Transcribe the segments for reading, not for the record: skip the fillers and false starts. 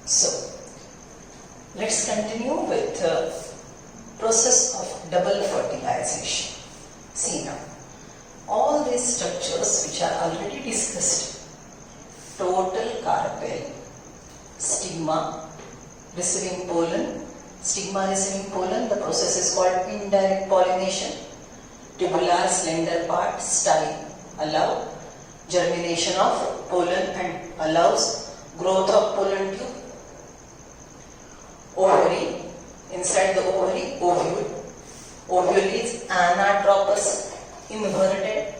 So, let's continue with the process of double fertilization. See now, all these structures which are already discussed, total carpel, stigma, receiving pollen, stigma receiving pollen, the process is called indirect pollination, tubular slender part, style, allow germination of pollen and allows growth of pollen tube. Ovary, inside the ovary, ovule. Ovule is anatropous, inverted,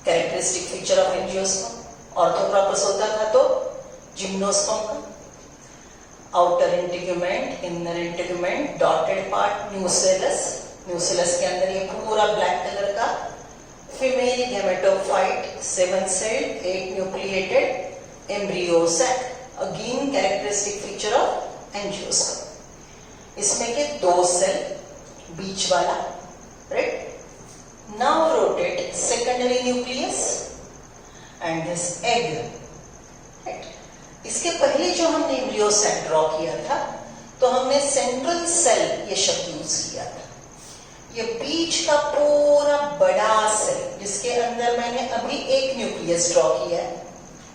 characteristic feature of angiosperm. Orthotropous होता था तो gymnosperm का. Outer integument, inner integument, dotted part, nucellus. Nucellus के अंदर ये पूरा black color का female gametophyte, 7-celled, 8-nucleated embryo sac. Again characteristic feature of angiosperm. इसमें के 2 सेल बीच वाला, right? Now rotate secondary nucleus and this egg, right? इसके पहले जो हमने एम्ब्रियो सेल ड्रॉ किया था तो हमने सेंट्रल सेल ये शब्द यूज किया था. ये बीच का पूरा बड़ा सेल जिसके अंदर मैंने अभी एक न्यूक्लियस ड्रॉ किया है.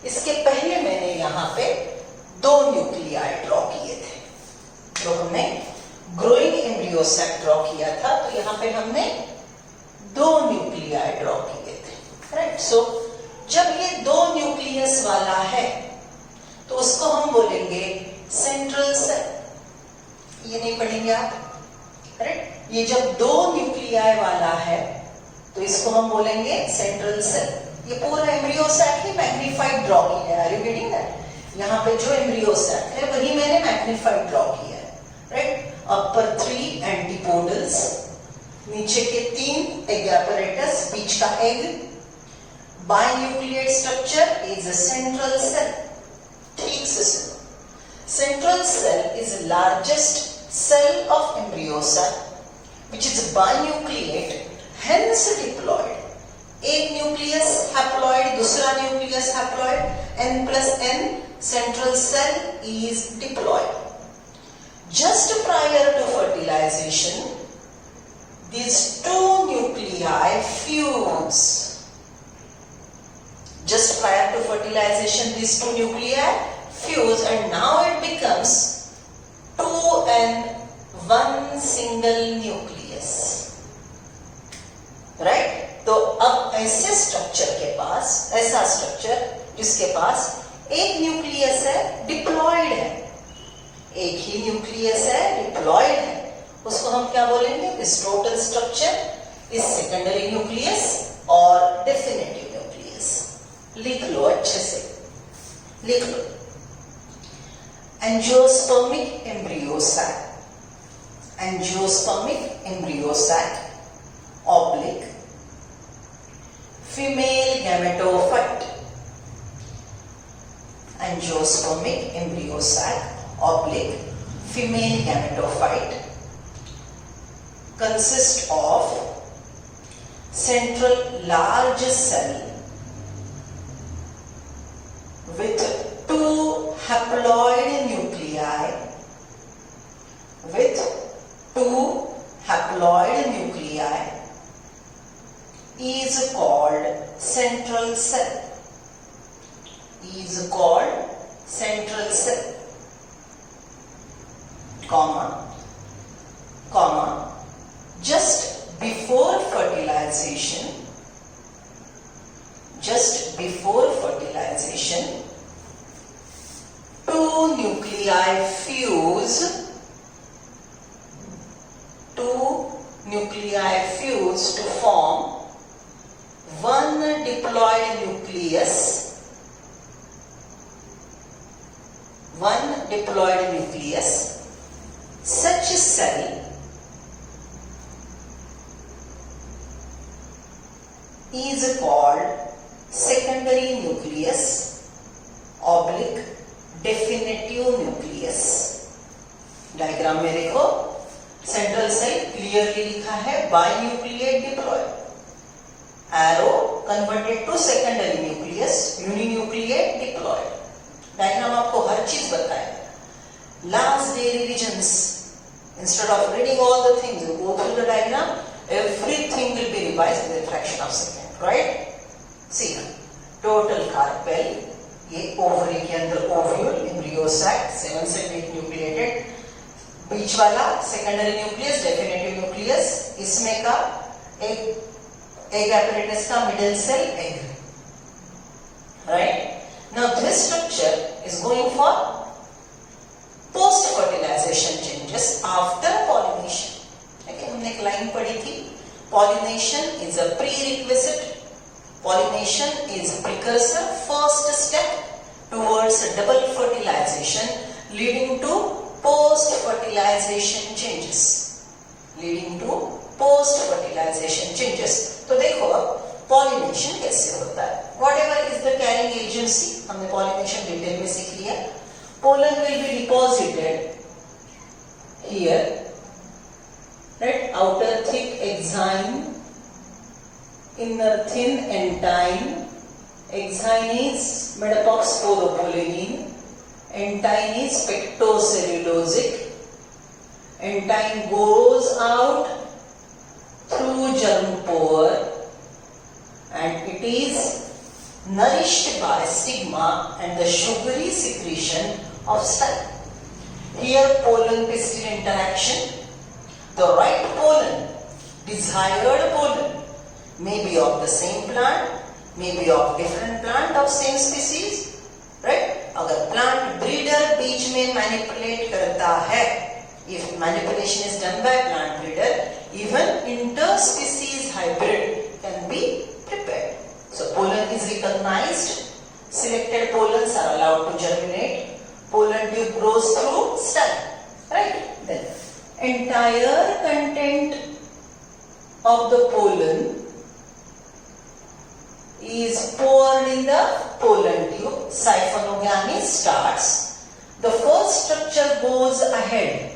इसके पहले मैंने यहाँ पे 2 न्यूक्लियाई ड्रॉ किए थे. तो हमने ग्रोइंग एम्ब्रियो सेक ड्रॉ किया था तो यहाँ पे हमने 2 न्यूक्लियाई ड्रॉ किए थे, राइट? सो जब ये 2 न्यूक्लियस वाला है तो उसको हम बोलेंगे सेंट्रल सेल. ये नहीं पढ़ेंगे आप, राइट? ये जब 2 न्यूक्लियाई वाला है तो इसको हम बोलेंगे सेंट्रल सेल. ये पूरा एम्ब्रियो सेक ही मैग्नीफाइड ड्रॉ किया है. Are you getting that? यहाँ पे जो एम्ब्रियो सेक है वही मैंने मैग्नीफाइड ड्रॉ किया है, राइट? अपर 3 एंटीपोडल्स, नीचे के 3 एग apparatus, बीच का egg. Binucleate structure is a central cell. ठीक से सुनो, central cell is largest cell of embryo cell which is binucleate, hence diploid. एक न्यूक्लियस हैप्लॉइड, दूसरा nucleus haploid, n+n, central cell is diploid. Just prior to fertilization, these 2 nuclei fuse. Just prior to fertilization, these 2 nuclei fuse and now it becomes 2 and 1 single nucleus. Right? तो अब ऐसे structure के पास, ऐसा structure जिसके पास एक nucleus है, diploid है, एक ही न्यूक्लियस है, डिप्लॉयड है, उसको हम क्या बोलेंगे? This total structure is secondary nucleus और डेफिनेटिव न्यूक्लियस. लिख लो, अच्छे से लिख लो. Angiospermic embryo sac, angiospermic embryo sac oblique female gametophyte, angiospermic embryo sac oblique female gametophyte consist of central large cell with 2 haploid nuclei, with 2 haploid nuclei is called central cell, is called central cell, comma, comma, just before fertilization, just before fertilization, 2 nuclei fuse, 2 nuclei fuse to form 1 diploid nucleus, 1 diploid nucleus. Such cell is called secondary nucleus oblique definitive nucleus. Diagram में देखो, central cell clearly लिखा है binucleate diploid. Arrow converted to secondary nucleus, uninucleate diploid. Diagram आपको हर चीज बताएगा. last day revisions. Instead of reading all the things, you go through the diagram, everything will be revised in a fraction of second, right? See now, total carpel, ये ovary के अंदर ovule, embryo sac, 7 से 8 nucleated, बीच वाला secondary nucleus, definitive nucleus, इसमें का egg apparatus का middle cell egg, right? Now this structure is going for post-fertilization changes after pollination. Okay, हमने एक लाइन पढ़ी थी, pollination is a prerequisite, pollination is precursor, first step towards double fertilization leading to post-fertilization changes. Leading to post-fertilization changes. तो देखो अब pollination कैसे होता है? Whatever is the carrying agency, हमने pollination डिटेल में सीख लिया. Pollen will be deposited here, right? Outer thick exine, inner thin entine. Exine is made up of sporopollenin. Entine is pectocellulosic. Entine goes out through germ pore and it is nourished by stigma and the sugary secretion of style. Here pollen pistil interaction. The right pollen, desired pollen, may be of the same plant, may be of different plant of same species, right? अगर plant breeder बीच में manipulate करता है, if manipulation is done by plant breeder, even interspecies hybrid can be prepared. So pollen is recognized, selected pollens are allowed to germinate, pollen tube grows through style, right? Then entire content of the pollen is poured in the pollen tube, siphonogamy starts. The first structure goes ahead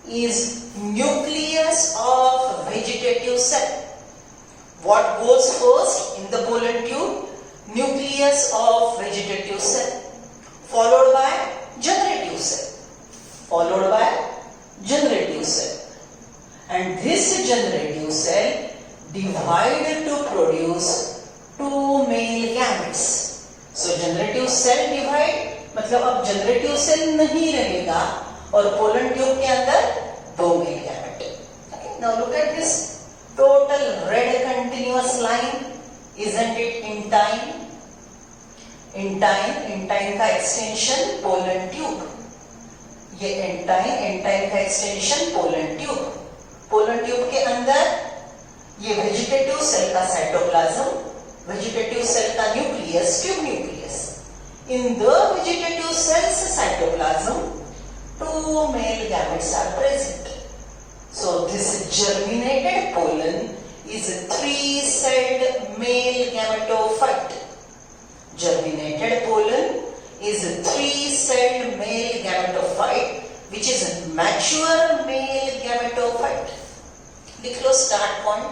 is nucleus of vegetative cell. What goes first in the pollen tube? Nucleus of vegetative cell, followed by generative cell, followed by generative cell, and this generative cell divided to produce 2 male gametes. So generative cell divide मतलब अब generative cell नहीं रहेगा और pollen tube के अंदर 2 male gamete. Okay, now look at this total red continuous line, isn't it entine? Entine का extension pollen tube. ये entine का extension pollen tube. Pollen tube के अंदर ये vegetative cell का cytoplasm, vegetative cell का nucleus, tube nucleus. In the vegetative cell's cytoplasm, 2 male gametes are present. So this germinated pollen is a 3-celled male gametophyte. Germinated pollen is a 3-celled male gametophyte which is a mature male gametophyte. लिख लो start point.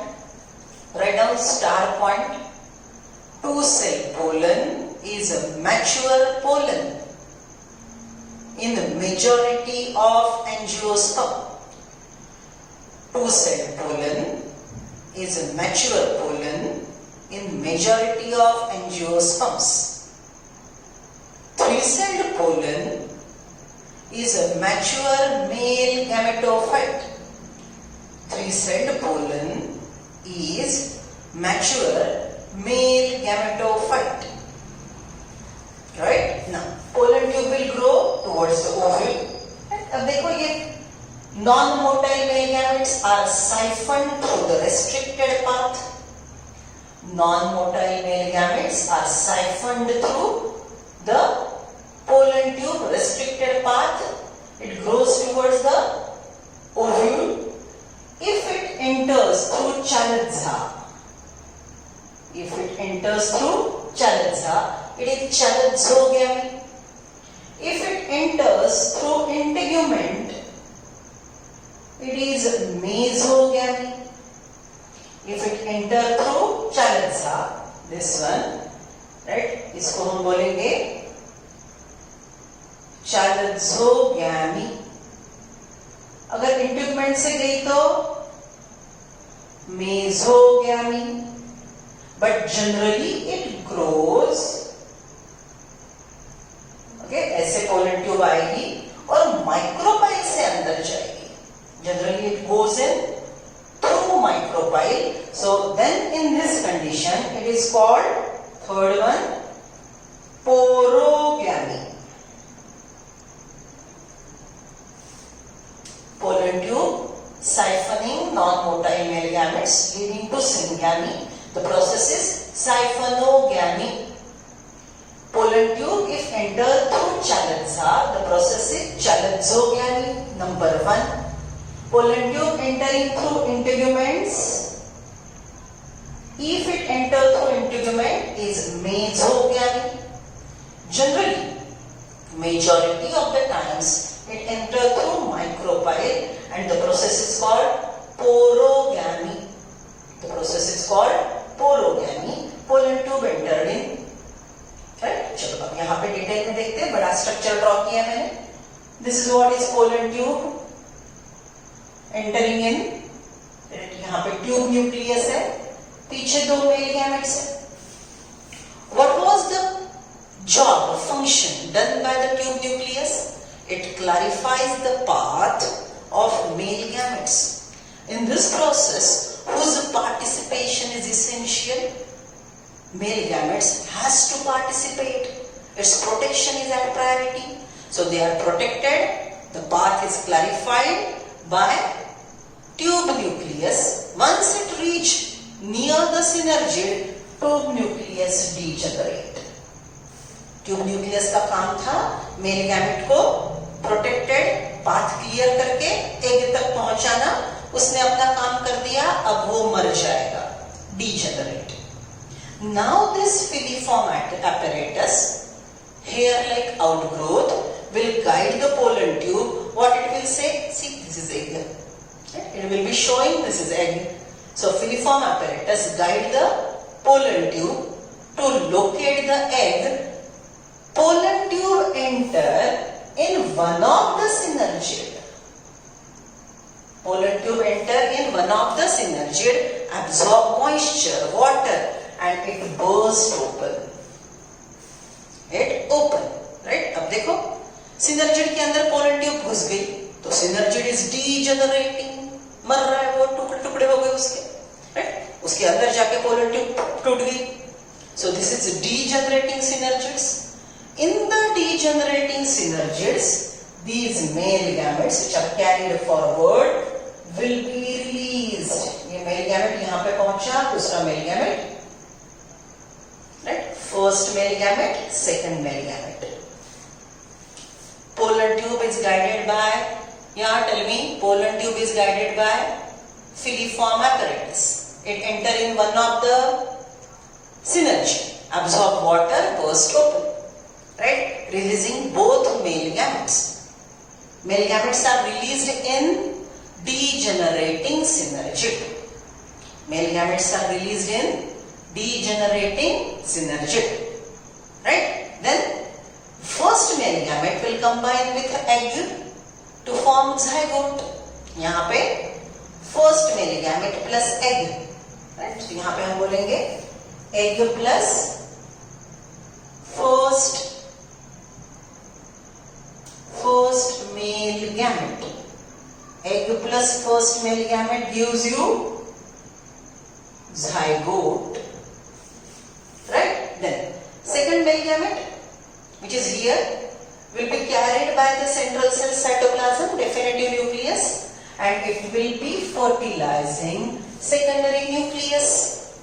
Write down star point. 2-cell pollen is a mature pollen in the majority of angiosperm. 2-cell pollen is a mature pollen in majority of angiosperms. 3-celled pollen is a mature male gametophyte. 3-celled pollen is mature male gametophyte. Right? Now, pollen tube will grow towards the ovule. अब देखो ये non-motile male gametes are siphoned through the restricted path. Non-motile male gametes are siphoned through the pollen tube restricted path. It grows towards the ovule. If it enters through chaladza, it is chaladsogamy. If it enters through integument, it is mesogamy. If it enters through chaladza, this one, right? इसको हम बोलेंगे चालजोगैमी। अगर integument से गई तो mesogamy, but generally it grows, okay, ऐसे pollen tube आएगी और माइक्रोपाइल से अंदर जाएगी। Generally it goes in through micropyle, so then in this condition it is called, third one, porogamy. Pollen tube siphoning non-motile male gametes leading to syngamy. The process is siphonogamy. Pollen tube if entered through chalaza, the process is chalazogamy. Number 1. Pollen tube entering through integuments, if it enters through integument, is mesogamy. Generally, majority of the times it enters through micropyle and the process is called porogamy. The process is called porogamy. Pollen tube entered in, right? चलो अब यहाँ पे detail में देखते हैं, बड़ा structure draw किया मैंने. This is what is pollen tube entering in. यहाँ पे ट्यूब न्यूक्लियस है, पीछे दो मेल गैमेट्स है. What was the job or function done by the tube nucleus? It clarifies the path of male gametes. In this process, whose participation is essential? Male gametes has to participate. Its protection is at priority. So they are protected. The path is clarified by tube nucleus. Once it reaches near the synergid, tube nucleus degenerate. Tube nucleus का काम था male gamete को protected path clear करके egg तक पहुंचाना. उसने अपना काम कर दिया, अब वो मर जाएगा, degenerate. Now this filiform apparatus, hair-like outgrowth, will guide the pollen tube. What it will say? See, this is egg. It will be showing this is egg. So filiform apparatus guide the pollen tube to locate the egg. Pollen tube enter in one of the synergid. Pollen tube enter in one of the synergid, absorb moisture, water, and it burst open. It open, right? अब देखो, synergid के अंदर pollen tube घुस गई, तो synergid is degenerating, मर रहा है वो, टुकड़े टुकड़े हो गए उसके, right? उसके अंदर जाके pollen tube टूट गई. So this is degenerating synergids. In the degenerating synergids, these male gametes which are carried forward will be released. ये male gamete यहाँ पे पहुंचा, दूसरा male gamete, right? First male gamete, second male gamete. Pollen tube is guided by, यहाँ tell me, pollen tube is guided by filiform apparatus. It enter in one of the synergy, absorb water, burst open. Right, releasing both male gametes. Male gametes are released in degenerating synergid. Male gametes are released in degenerating synergid. Right? Then first male gamete will combine with egg to form zygote. यहाँ पे first male gamete plus egg. Right? तो यहाँ पे हम बोलेंगे egg plus first male gamete. Egg plus first male gamete gives you zygote, right? Then second male gamete, which is here, will be carried by the central cell cytoplasm, definitive nucleus, and it will be fertilizing secondary nucleus.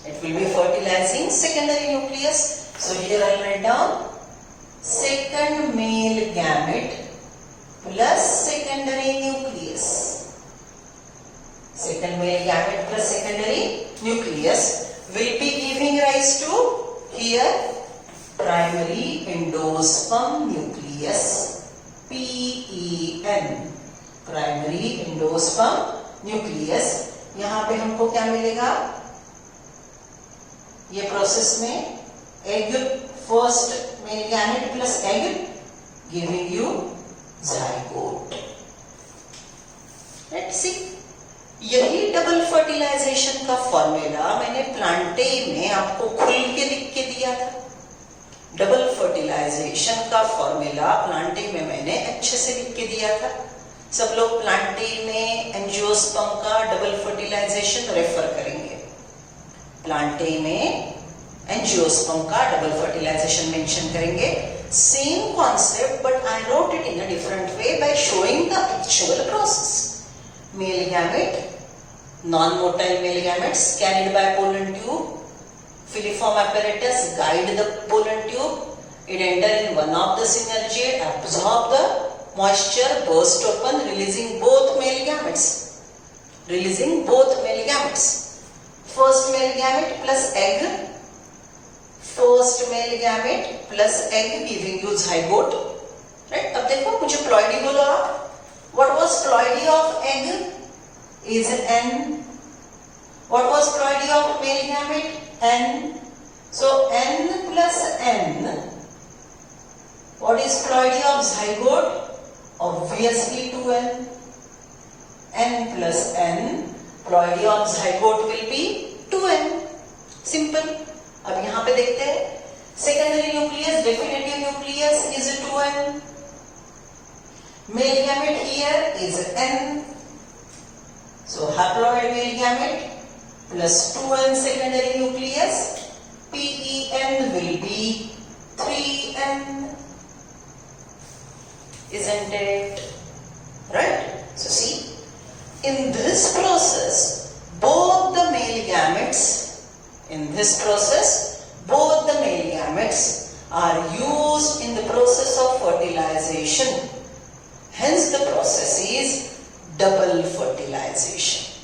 It will be fertilizing secondary nucleus. So here I will write down second male gamete plus secondary nucleus. Second male gamete plus secondary nucleus will be giving rise to here primary endosperm nucleus, PEN, primary endosperm nucleus. यहाँ पे हमको क्या मिलेगा? ये process में egg, first male gamete plus egg giving you zygote. Let's see. यही double fertilisation का formula मैंने प्लांटे में आपको खुल के लिख के दिया था. डबल फर्टिलाइजेशन का फॉर्मूला प्लांटे में मैंने अच्छे से लिख के दिया था. सब लोग प्लांटे में एंजियोस्पर्म का डबल फर्टिलाइजेशन रेफर करेंगे. प्लांटे में एंजियोस्पर्म का डबल फर्टिलाइजेशन मेंशन करेंगे. Same concept but I wrote it in a different way by showing the actual process. Male gamete, non-motile male gametes carried by pollen tube. Filiform apparatus guide the pollen tube. It enter in one of the synergid, absorb the moisture, burst open, releasing both male gametes. Releasing both male gametes. First male gamete plus egg. First male gamete plus egg giving you zygote. Right? अब देखो मुझे ploidy बोलो आप. What was ploidy of egg? Is N. What was ploidy of male gamete? N. So N plus N. What is ploidy of zygote? Obviously 2N. N plus N. Ploidy of zygote will be 2N. Simple. अब यहाँ पे देखते हैं. Secondary nucleus, definitive nucleus is 2N. Male gamete here is N. So haploid male gamete plus 2N secondary nucleus. PEN will be 3N. Isn't it? Right? So see, in this process, both the male gametes, are used in the process of fertilization. Hence the process is double fertilization.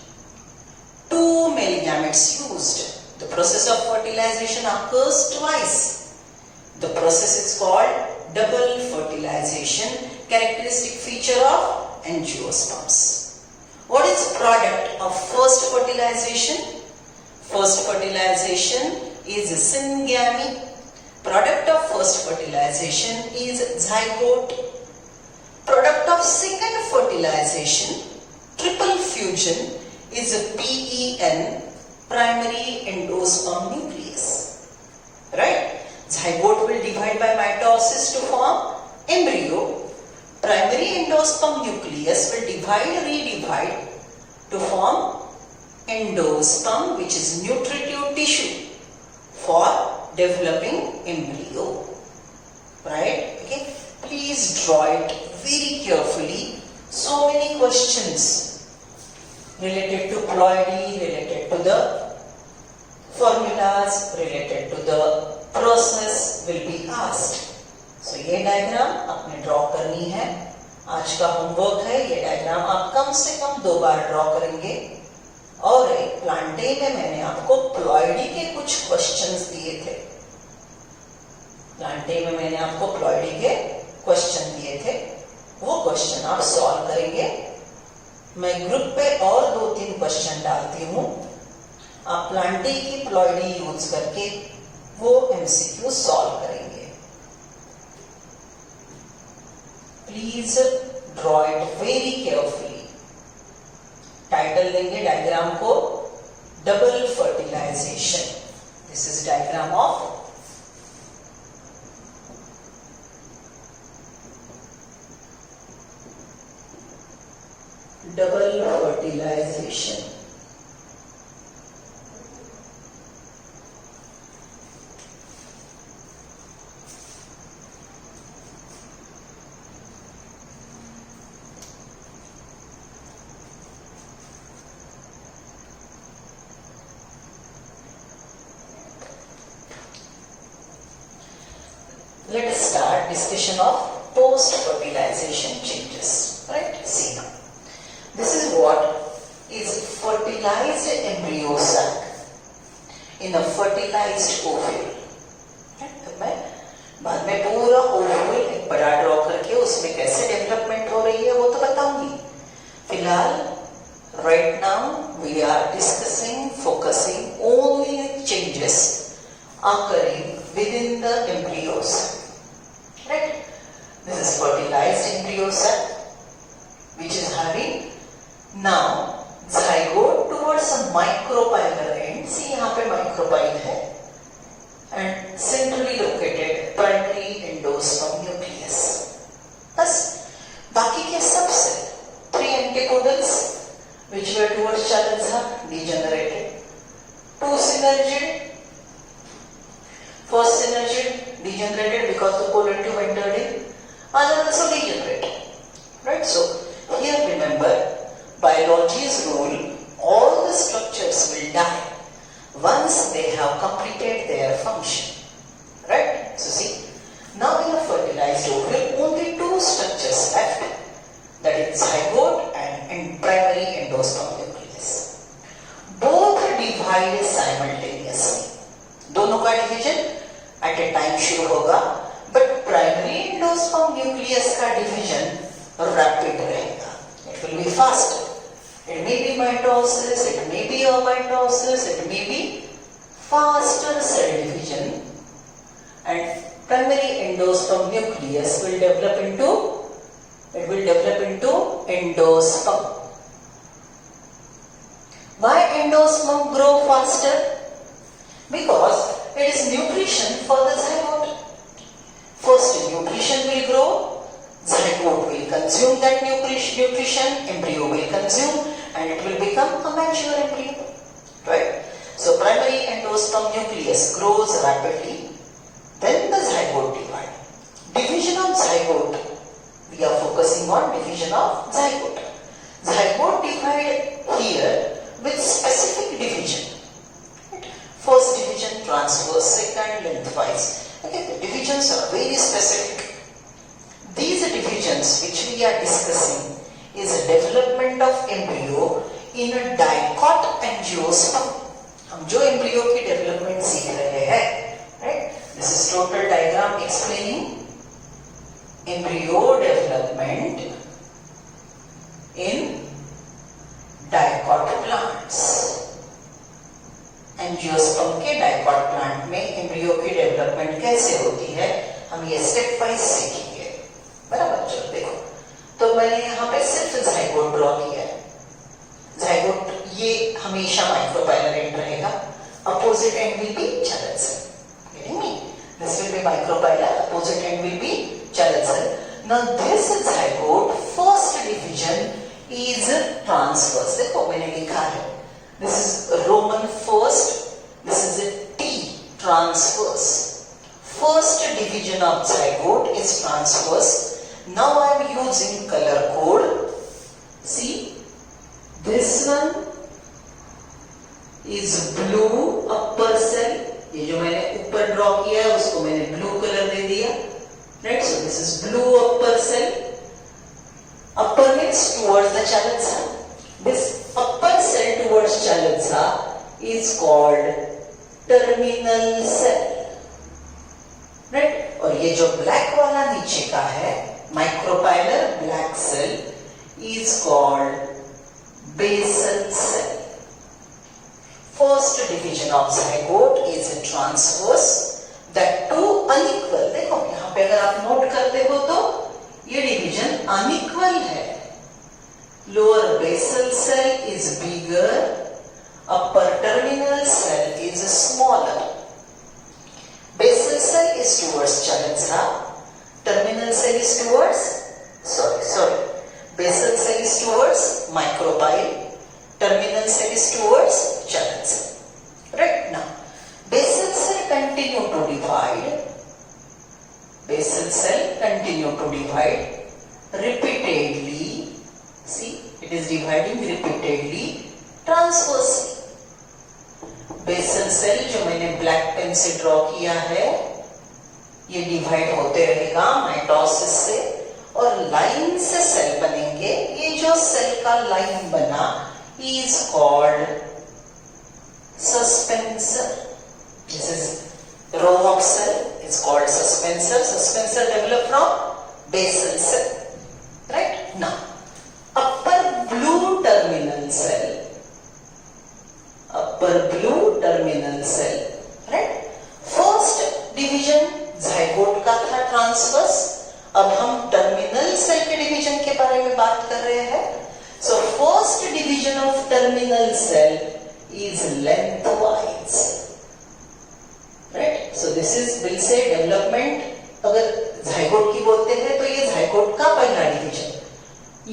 Two male gametes used. The process of fertilization occurs twice. The process is called double fertilization, characteristic feature of angiosperms. What is product of first fertilization? First fertilization is syngamy. Product of first fertilization is zygote. Product of second fertilization, triple fusion, is a PEN, primary endosperm nucleus. Right? Zygote will divide by mitosis to form embryo. Primary endosperm nucleus will redivide to form endosperm, which is nutritive tissue for developing embryo. Right? Okay. Please draw it very carefully. So many questions related to ploidy, related to the formulas, related to the process will be asked. So ये diagram आपने draw करनी है. आज का homework है. ये diagram आप कम से कम 2 बार ड्रॉ करेंगे. और एक प्लांटे में मैंने आपको प्लॉइडी के कुछ क्वेश्चंस दिए थे. प्लांटे में मैंने आपको प्लॉइडी के क्वेश्चन दिए थे. वो क्वेश्चन आप सॉल्व करेंगे. मैं ग्रुप पे और 2-3 क्वेश्चन डालती हूँ. आप प्लांटे की प्लॉइडी यूज करके वो एमसीक्यू सॉल्व करेंगे. Please draw it very carefully. Title देंगे डायग्राम को double fertilization. This is diagram of double fertilization. Let us start discussion of post-fertilization changes. Right? See now. This is what is fertilized embryo sac in a fertilized ovule. तो मैं बाद में पूरा ovule एक बड़ा draw करके उसमें कैसे डेवलपमेंट हो रही है वो तो बताऊंगी. फिलहाल right now we are discussing, focusing only changes occurring within the embryos. Right? This is fertilized embryo cell which is having now zygote towards a micropylar end. See यहाँ पे micropyle है and centrally located primary endosperm nucleus. बस बाकी के सब cell 3 antipodals which were towards Chaladza degenerated. 2 synergid. First synergid degenerated because the pollen tube entered in. Other also degenerated. Right? So here remember, biology's rule, all the structures will die once they have completed their function. Right? So see, now in a fertilized ovule, only 2 structures left. That is zygote and primary endosperm nucleus. Both divide simultaneously. दोनों का division eight ए time शुरू होगा, but primary endosperm nucleus का division rapid रहेगा. It will be faster. It may be mitosis, it may be amitosis, it may be faster cell division, and primary endosperm nucleus will develop into endosperm. Why endosperm grow faster? Because it is nutrition for the zygote. First nutrition will grow, zygote will consume that nutrition, embryo will consume, and it will become a mature embryo. Right? So primary endosperm nucleus grows rapidly, then the zygote divide. Division of zygote. We are focusing on division of zygote. Zygote divide here with specific division. First division transverse, second lengthwise. Okay, the divisions are very specific. These divisions which we are discussing is a development of embryo in a dicot angiosperm. हम जो embryo की development सीख रहे हैं, right? This is total diagram explaining embryo development in dicot plants. Angiosperm के dicot plant में embryo की development कैसे होती है, हम ये स्टेप वाइज सीखेंगे. बराबर? चलो देखो, तो मैंने यहाँ पे सिर्फ zygote ड्रॉ किया है. zygote ये हमेशा माइक्रोपाइलर एंड रहेगा. Opposite end will be channel cell. Getting me? This will be micropylar. Opposite end will be channel cell. Now this zygote first division is transverse. देखो मैंने लिखा है. This is Roman first. This is a T, transverse. First division of zygote is transverse. Now I am using color code. See, this one is blue upper cell. ये जो मैंने ऊपर draw किया है उसको मैंने ब्लू कलर दे दिया. Right? So this is blue upper cell. Upper means towards the Chaladza. This upper cell towards Chaladza is called terminal cell. Right? और ये जो black वाला नीचे का है micropylar black cell is called basal cell. First division of zygote is transverse. That too unequal. देखो यहाँ पे अगर आप नोट करते हो तो ये डिवीजन unequal है. Lower basal cell is bigger, upper terminal cell is smaller. Basal cell is towards Chaladza, terminal cell is towards, basal cell is towards micropyle, terminal cell is towards Chaladza. Right? Now, basal cell continue to divide. Basal cell continue to divide repeatedly. See, it is dividing repeatedly, transversely. Basal cell जो मैंने black pen से draw किया है, ये divide होते रहेगा mitosis से, और लाइन से सेल बनेंगे. ये जो सेल का लाइन बना is called suspensor. This is row of cell is called suspensor. Suspensor develop from basal cell. Right? Now, upper blue terminal cell, right? First division zygote का था transverse, अब हम टर्मिनल सेल के division के बारे में बात कर रहे हैं. So first division of terminal cell is lengthwise, right? So this is will say development. अगर जाइगोट की बोलते हैं तो ये जाइगोट का पहला डिवीजन,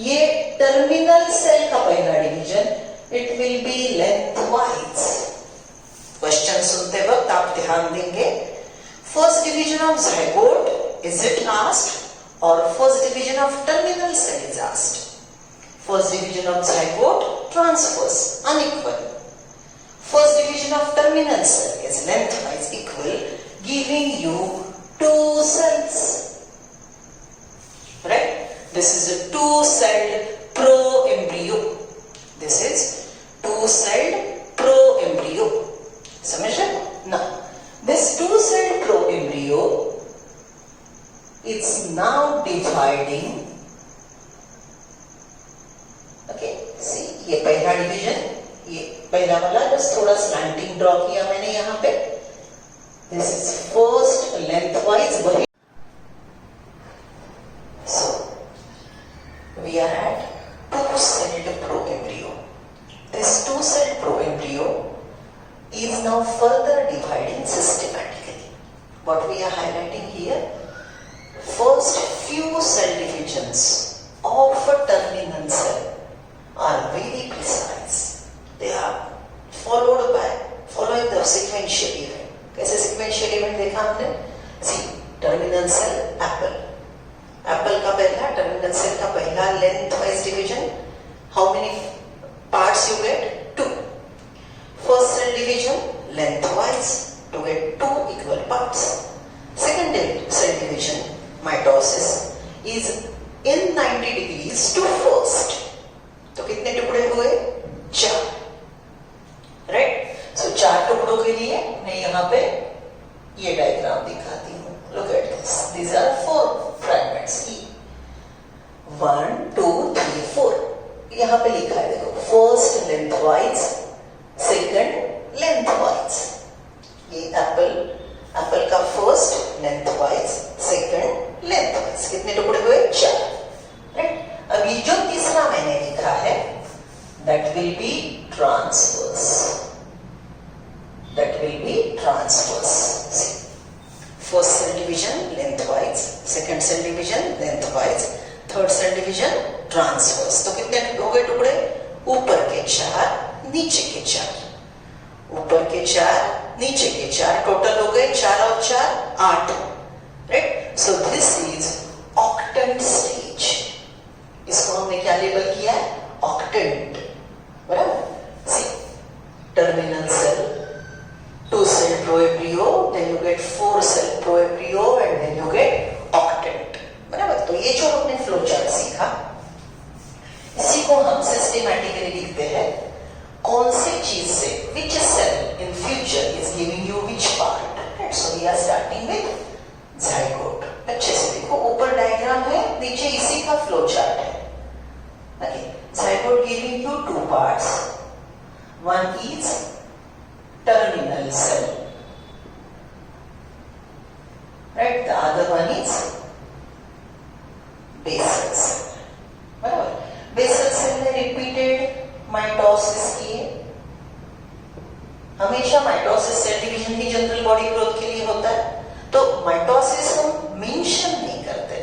ये टर्मिनल सेल का पहला division. It will be lengthwise. Question सुनते वक्त आप ध्यान देंगे. First division of zygote is it asked और first division of terminal cell is asked. First division of zygote transverse unequal. First division of terminal cell is lengthwise equal, giving you two cells. Right? This is a two-celled pro-embryo. This is two-celled pro-embryo. समझ रहे? Now, this two-celled pro-embryo is now dividing. ये पहला division, ये पहला वाला बस थोड़ा slanting draw किया मैंने यहाँ पे. This is first lengthwise. वही so we are at two-celled pro-embryo. This two-celled pro-embryo is now further dividing systematically. What we are highlighting here, first few cell divisions of a terminal cell are very precise. They are followed the sequential event. कैसे sequential event देखा हमने? See, terminal cell apple. Apple का पहला terminal cell का पहला lengthwise division. How many parts you get? 2. First cell division lengthwise to get 2 equal parts. Second cell division mitosis is in 90 degrees to first. तो कितने टुकड़े हुए? 4. Right? सो 4 टुकड़ों के लिए मैं यहाँ पे ये डायग्राम दिखाती हूँ. Look at this. These are 4 fragments. 1 2 3 4 यहाँ पे लिखा है. देखो, फर्स्ट लेंथवाइज, सेकंड लेंथवाइज. ये एप्पल का फर्स्ट लेंथवाइज, सेकंड लेंथवाइज. कितने टुकड़े हुए? 4. राइट? अभी जो तीसरा मैंने लिखा है, that will be transverse. That will be transverse. See, first cell division lengthwise, second cell division lengthwise, third cell division transverse. तो कितने हो गए टुकड़े? ऊपर के 4, नीचे के 4. ऊपर के 4, नीचे के 4, टोटल हो गए 4 और 4 8. Right? So this is octant stage. इसको हमने क्या लेबल किया है? ऑक्टेंट. बराबर? See, terminal cell, 2-cell pro-embryo, then you get 4-cell pro-embryo and then you get octant. बराबर? तो ये जो हमने फ्लो चार्ट सीखा, इसी को हम सिस्टेमैटिकली लिखते हैं. कौन सी चीज से, which cell in future is giving you which part. Right? So we are starting with zygote. अच्छे से देखो, ऊपर डायग्राम है, नीचे इसी का फ्लो चार्ट है. Okay, zygote giving you 2 parts. One is terminal cell. Right? The other one is basal cell. बराबर? बेसल सेल में रिपीटेड माइटोसिस किए. हमेशा माइटोसिस सेल डिवीजन ही जनरल बॉडी ग्रोथ के लिए होता है. तो माइटोसिस हम मेंशन नहीं करते.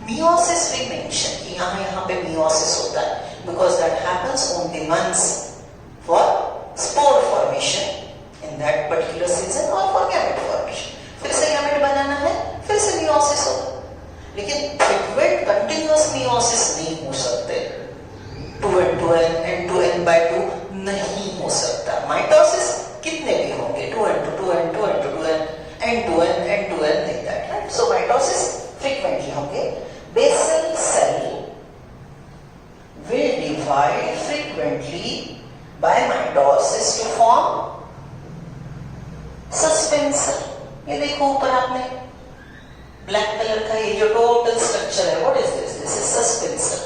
मियोसिस वी मेंशन कि यहाँ पे मियोसिस होता है, because that happens only once for spore formation in that particular season और फॉर गैमेट फॉर्मेशन. फिर से गैमेट बनाना है, फिर से मियोसिस होगा. लेकिन फ्रीक्वेंट कंटिन्यूअस मियोसिस नहीं हो सकते. 2n and 2n/2 नहीं हो सकता. माइटोसिस कितने भी होंगे, 2n to 2n and 2n like that, right? So mitosis frequently होंगे. Basal cell will divide frequently by mitosis to form suspensor. ये देखो ऊपर आपने ब्लैक कलर का ये जो टोटल स्ट्रक्चर है, what is this? This is suspensor.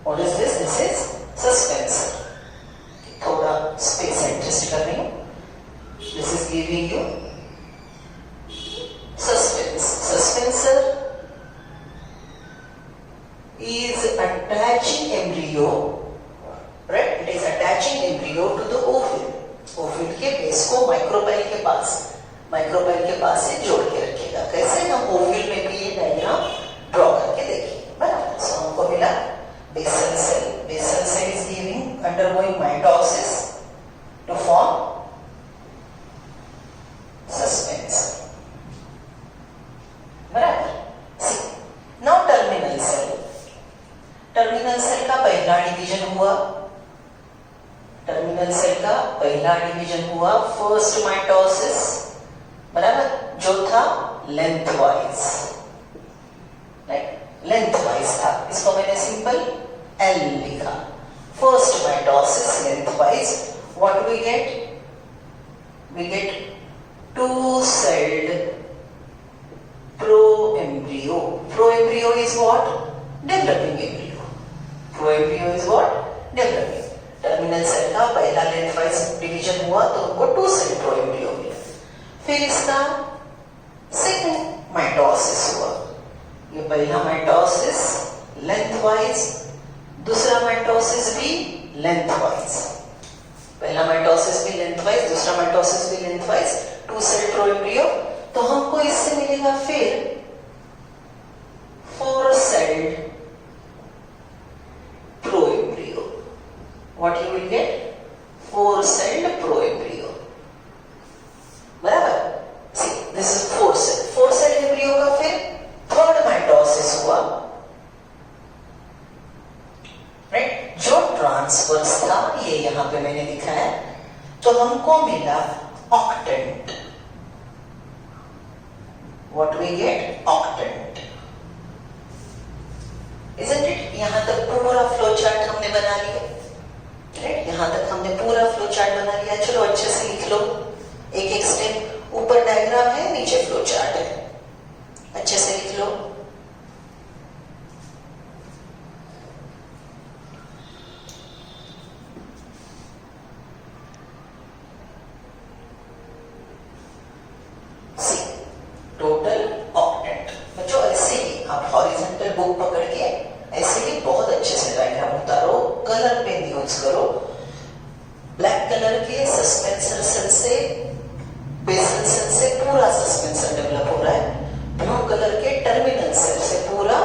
What is this? This is suspensor. थोड़ा स्पेस एडजस्ट कर रही हूं. This is giving you suspensor. is attaching embryo, right? It is attaching embryo to the ovule. Ovule के base को micropyle के पास से जोड़ के रखेगा. कैसे? हम ओव्यूल में भी ये डायग्राम ड्रॉ करके देखेंगे. बराबर. सो हमको मिला basal cell. Basal cell is undergoing mitosis to form suspension. बराबर. Now terminal cell. Terminal cell का पहला डिवीजन हुआ फर्स्ट माइटोसिस. बराबर. जो था लेंथवाइज, राइट? लेंथवाइज था. इसको मैंने सिंपल एल लिखा. First mitosis lengthwise. What we get? We get two-celled proembryo. Proembryo is what? Developing embryo. Proembryo is what? Developing. Terminal cell का पहला लेंथवाइज डिवीजन हुआ तो उनको two-celled proembryo मिला. फिर इसका सेकंड माइटोसिस हुआ. ये पहला माइटोसिस लेंथवाइज, दूसरा माइटोसिस भी लेंथवाइज. पहला माइटोसिस भी लेंथवाइज, दूसरा माइटोसिस भी लेंथवाइज, two-celled proembryo. तो हमको इससे मिलेगा फिर four-celled proembryo. What you will get? Four-celled proembryo. बराबर. See, this is four-celled embryo का फिर थर्ड माइटोसिस हुआ, राइट? जो ट्रांसवर्स था ये यहां पे मैंने लिखा है. तो हमको मिला octant. What we get? Octant. Isn't it? यहां तक पूरा फ्लो चार्ट हमने बना लिया, राइट? यहां तक हमने पूरा फ्लो चार्ट बना लिया. चलो अच्छे से लिख लो. एक एक स्टेप. ऊपर डायग्राम है, नीचे फ्लो चार्ट है. अच्छे से लिख लो. Total octant. बच्चों ऐसे ही आप हॉरिजॉन्टल बुक पकड़ के ऐसे ही बहुत अच्छे से डायग्राम उतारो. कलर पेन यूज करो. ब्लैक कलर के सस्पेंसर सेल से, बेसल सेल से पूरा सस्पेंसर डेवलप हो रहा है. ब्लू कलर के टर्मिनल सेल से पूरा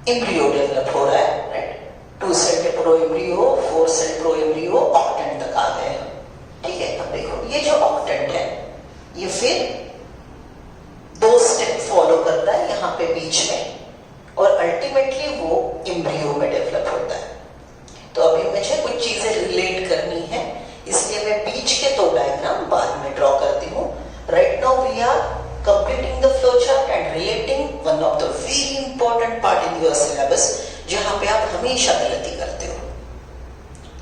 एम्ब्रियो डेवलप हो रहा है, right? two-celled proembryo, four-celled proembryo, octant तक आ गए. ठीक है. अब देखो ये जो ऑक्टेंट है ये फिर दो स्टेप फॉलो करता है यहाँ पे बीच में, और अल्टीमेटली वो एम्ब्रियो में डेवलप होता है. तो अभी मुझे कुछ चीजें रिलेट करनी है, इसलिए मैं बीच के दो डायग्राम बाद में ड्रॉ करती हूँ. Right now we are completing the flow chart and relating one of the very important part in your syllabus, जहां पे आप हमेशा गलती करते हो,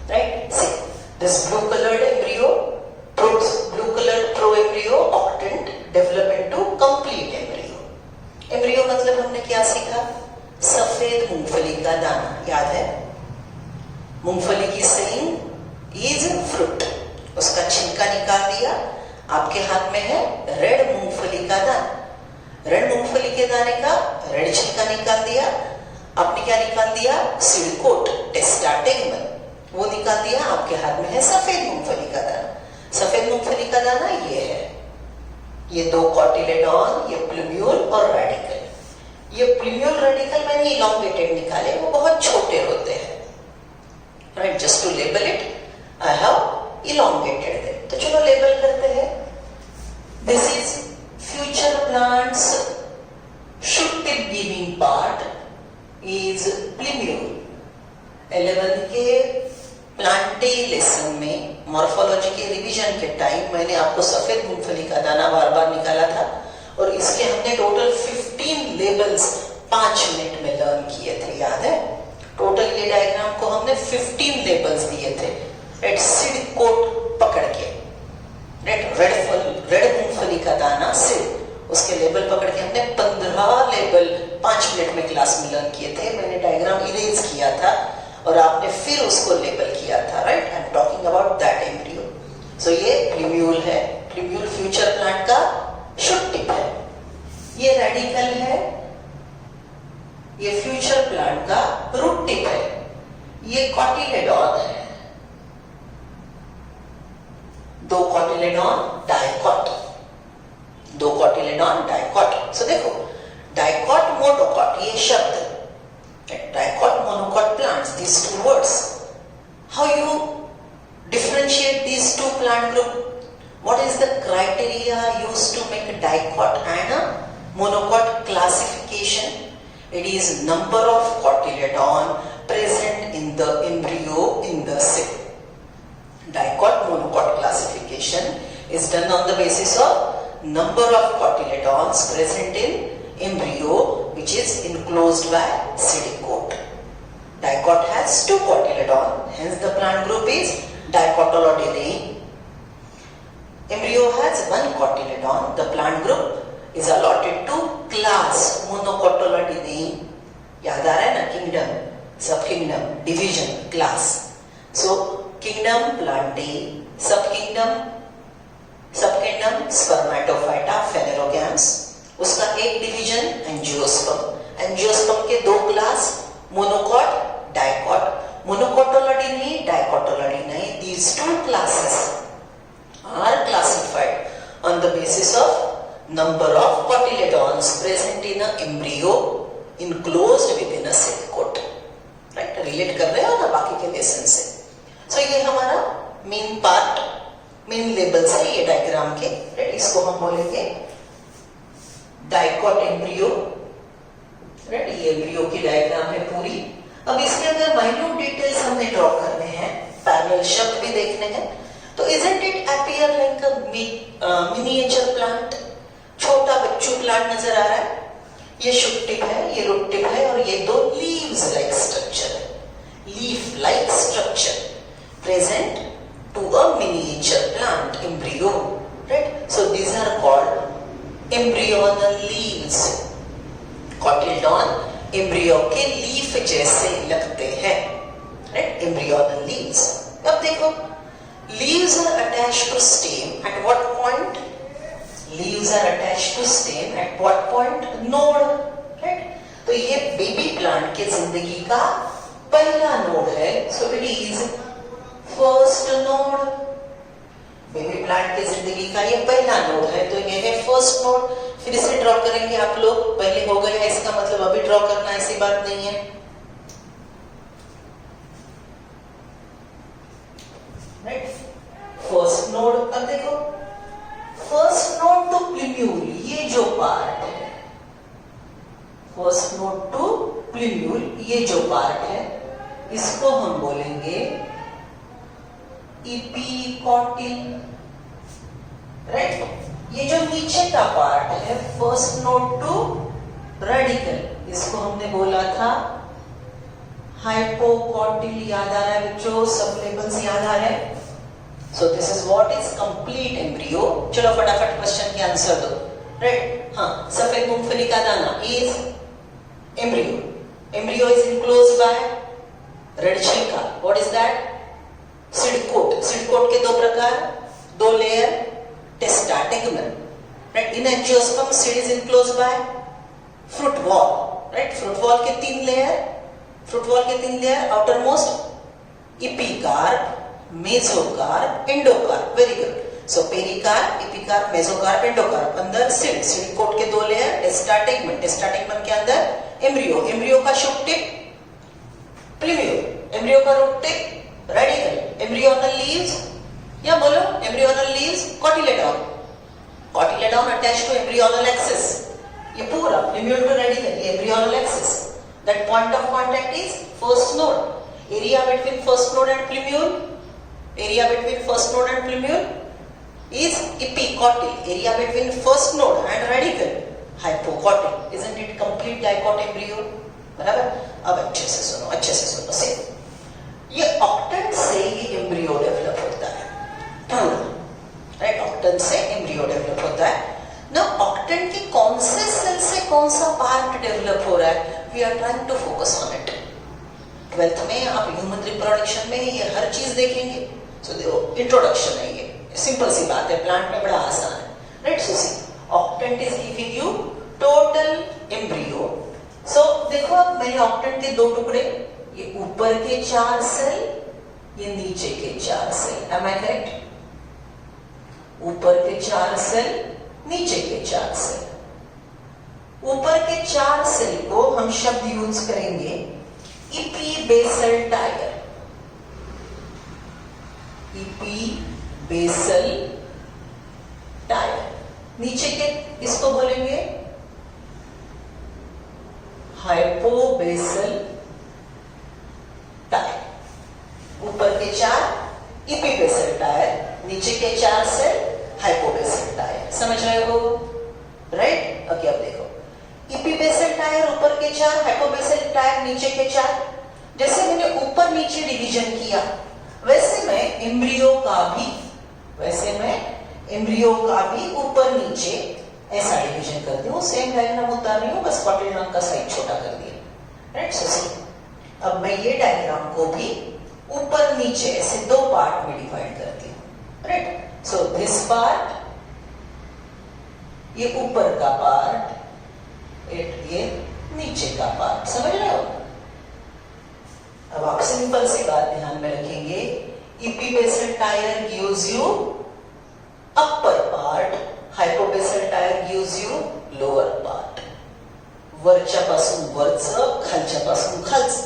right? See this blue coloured embryo, blue coloured proembryo octant develop into complete embryo. Embryo मतलब हमने क्या सीखा? सफेद मूंगफली का दाना. याद है? मूंगफली की सेलिंग इज फ्रूट. उसका छिलका निकाल दिया. आपके हाथ में है रेड मूंगफली का दाना. रेड मूंगफली के दाने का रेड छिलका निकाल दिया. आपने क्या निकाल दिया? सीड कोट, टेस्टाटेगमन, वो निकाल दिया. आपके हाथ में है सफेद मूंगफली का दाना. सफेद मूंगफली का दाना ये है. ये दो कॉटिलेडॉन, ये प्लूम्यूल और रेडिकल. ये प्लूम्यूल रेडिकल मैंने इलॉन्गेटेड निकाले, वो बहुत छोटे होते हैं, right? Just to label it I have elongated them. तो चलो लेबल करते हैं. This is future plants shoot tip giving part is plumule. 11th के प्लांटे लेसन में मॉर्फोलॉजी के रिवीजन के टाइम मैंने आपको सफेद मूंगफली का दाना बार बार निकाला था, और इसके हमने टोटल 15 लेबल्स 5 मिनट में लर्न किए थे. याद है? टोटल ये डायग्राम को हमने 15 लेबल्स दिए थे, राइट? सीड कोट पकड़ के, राइट? रेड मूंगफली का दाना सीड, उसके लेबल पकड़ के हमने 15 लेबल 5 मिनट में क्लास में लर्न किए थे. मैंने डायग्राम इरेज किया था और आपने फिर उसको लेबल किया था, right? I am talking about that embryo. So ये प्लूम्यूल है. प्लूम्यूल फ्यूचर प्लांट का शूट टिप है. ये रेडिकल है. ये फ्यूचर प्लांट का रूट टिप है, ये कॉटिलेडॉन है, दो कॉटिलेडॉन डाइकॉट, दो कॉटिलेडॉन डाइकॉट। सो देखो डाइकॉट मोनोकॉट ये शब्द, dicot monocot plants, these two words, how you differentiate these two plant group? What is the criteria used to make a dicot and a monocot classification? It is number of cotyledon present in the embryo in the cell. Dicot monocot classification is done on the basis of number of cotyledons present in embryo which is enclosed by seed coat. Dicot has two cotyledon, hence the plant group is dicotyledone. Embryo has one cotyledon, the plant group is allotted to class monocotyledone. याद आ रहा है ना, kingdom, subkingdom, division, class. So kingdom Plantae, subkingdom Spermatophyta, phanerogams. उसका एक division angiosperm, angiosperm के दो class monocot dicot, monocotyledonae dicotyledonae, these two classes are classified on the basis of number of cotyledons present in an embryo enclosed within a cell coat. Right, relate कर रहे हो ना बाकी के lesson से। सो ये हमारा मेन पार्ट, मेन लेबल्स है ये डायग्राम के, राइट। इसको हम बोलेंगे डाइकॉट एम्ब्रियो, राइट, ये एम्ब्रियो की डायग्राम है पूरी। अब इसके अंदर माइन्यूट डिटेल्स हमने ड्रॉ करने हैं, पैरेलल शब्द भी देखने हैं। तो isn't it appear like a miniature plant, छोटा बच्चू प्लांट नजर आ रहा है। ये शूट टिप है, ये रूट टिप है, और ये दो लीव्स लाइक स्ट्रक्चर है, leaf like structure present to a miniature plant embryo, right. So these are called embryonal leaves. Cotyledon embryo के लीफ जैसे लगते हैं, राइट, एम्ब्रियोनल लीव्स। अब देखो leaves are attached to stem at what point? Leaves are attached to stem at what point? Node, right. तो ये baby plant के जिंदगी का पहला नोड है, so it is first node. Baby plant की जिंदगी का ये पहला नोड है, तो ये है फर्स्ट नोड। फिर इसे ड्रॉ करेंगे आप लोग, पहले हो गया इसका मतलब अभी ड्रॉ करना ऐसी बात नहीं है, राइट। फर्स्ट नोड, अब देखो फर्स्ट नोड टू प्लिम्यूल, ये जो पार्ट है, फर्स्ट नोड टू प्लिम्यूल ये जो पार्ट है, इसको हम बोलेंगे इपीकॉटिल, राइट। ये जो नीचे का पार्ट है फर्स्ट नोड टू रेडिकल, इसको हमने बोला था हाइपोकॉटिल। याद आ रहा है बच्चों, सब लेबल्स याद आ रहे हैं। सो this is what is complete embryo. चलो फटाफट क्वेश्चन के आंसर दो, राइट। हाँ, सफेद मूंगफली का दाना is embryo, embryo is enclosed by red छिलका, what is that? Seed coat. Seed coat के दो प्रकार, दो layer, testa tegmen, right. In angiosperm seed is enclosed by fruit wall, right. Fruit wall के तीन लेयर, फ्रूट वॉल के तीन layer, outermost epicarp, mesocarp, endocarp, very good. So pericarp, epicarp, mesocarp, endocarp, अंदर seed, seed coat के दो layer, testa tegmen, testa tegmen के अंदर embryo, embryo का शूट टिप प्लिम्यूल, एम्ब्रियो का root tip radicle, embryonal leaves, या बोलो embryonal leaves cotyledon, cotyledon attached to embryonal axis, ये पूरा प्लिम्यूल टू रेडिकल, ये embryonal axis. That point of contact is first node. Area between first node and plumule, area between first node and plumule is epicotyl, area between first node and radical, hypocotyl. Isn't it complete dicot embryo? बराबर। अब अच्छे से सुनो, अच्छे से सुनो से, ये ऑक्टेट से ये एम्ब्रियो डेवलप होता है पूरा, राइट। ऑक्टेट से एम्ब्रियो डेवलप होता है ना। ऑक्टेट की कौन से सेल से कौन सा पार्ट डेवलप हो रहा है, we are trying to focus on it. 12th में आप ह्यूमन रिप्रोडक्शन में ये हर चीज देखेंगे। सो देखो इंट्रोडक्शन है, ये सिंपल सी बात है, प्लांट में बड़ा आसान है, right. So see octet is giving you total embryo. सो देखो अब मैंने ऑक्टेट के 2 टुकड़े, ये ऊपर के 4 सेल, ये नीचे के 4 सेल। एम आई करेक्ट? ऊपर के 4 सेल, नीचे के 4 सेल। ऊपर के 4 सेल को हम शब्द यूज करेंगे epibasal tier. Epibasal tier. नीचे के इसको बोलेंगे हाइपोबेसल टायर। ऊपर के 4 इपीबेसल टायर, नीचे के 4 सेल हाइपोबेसल टायर। समझ रहे हो? राइट? ओके, अब देखो इपीबेसल टायर ऊपर के 4, हाइपोबेसल टायर नीचे के 4। जैसे मैंने ऊपर नीचे डिवीजन किया, वैसे मैं एम्ब्रियो का भी ऊपर नीचे ऐसा डिवीजन कर दूं। सेम डायग्राम उतार रही हूं, बस कॉटेज रंग का साइज छोटा कर दिया। राइट? सो सी, अब मैं ये डायग्राम को भी ऊपर नीचे ऐसे 2 पार्ट में डिवाइड करती हूँ। राइट? सो दिस पार्ट, ये ऊपर का पार्ट, ये नीचे का पार्ट। समझ रहे हो? अब आप सिंपल सी बात ध्यान में रखेंगे, epibasal tier gives you upper part, hypobasal tier gives you lower part. वरच्यापासून वरचं, खालच्यापासून खालचं।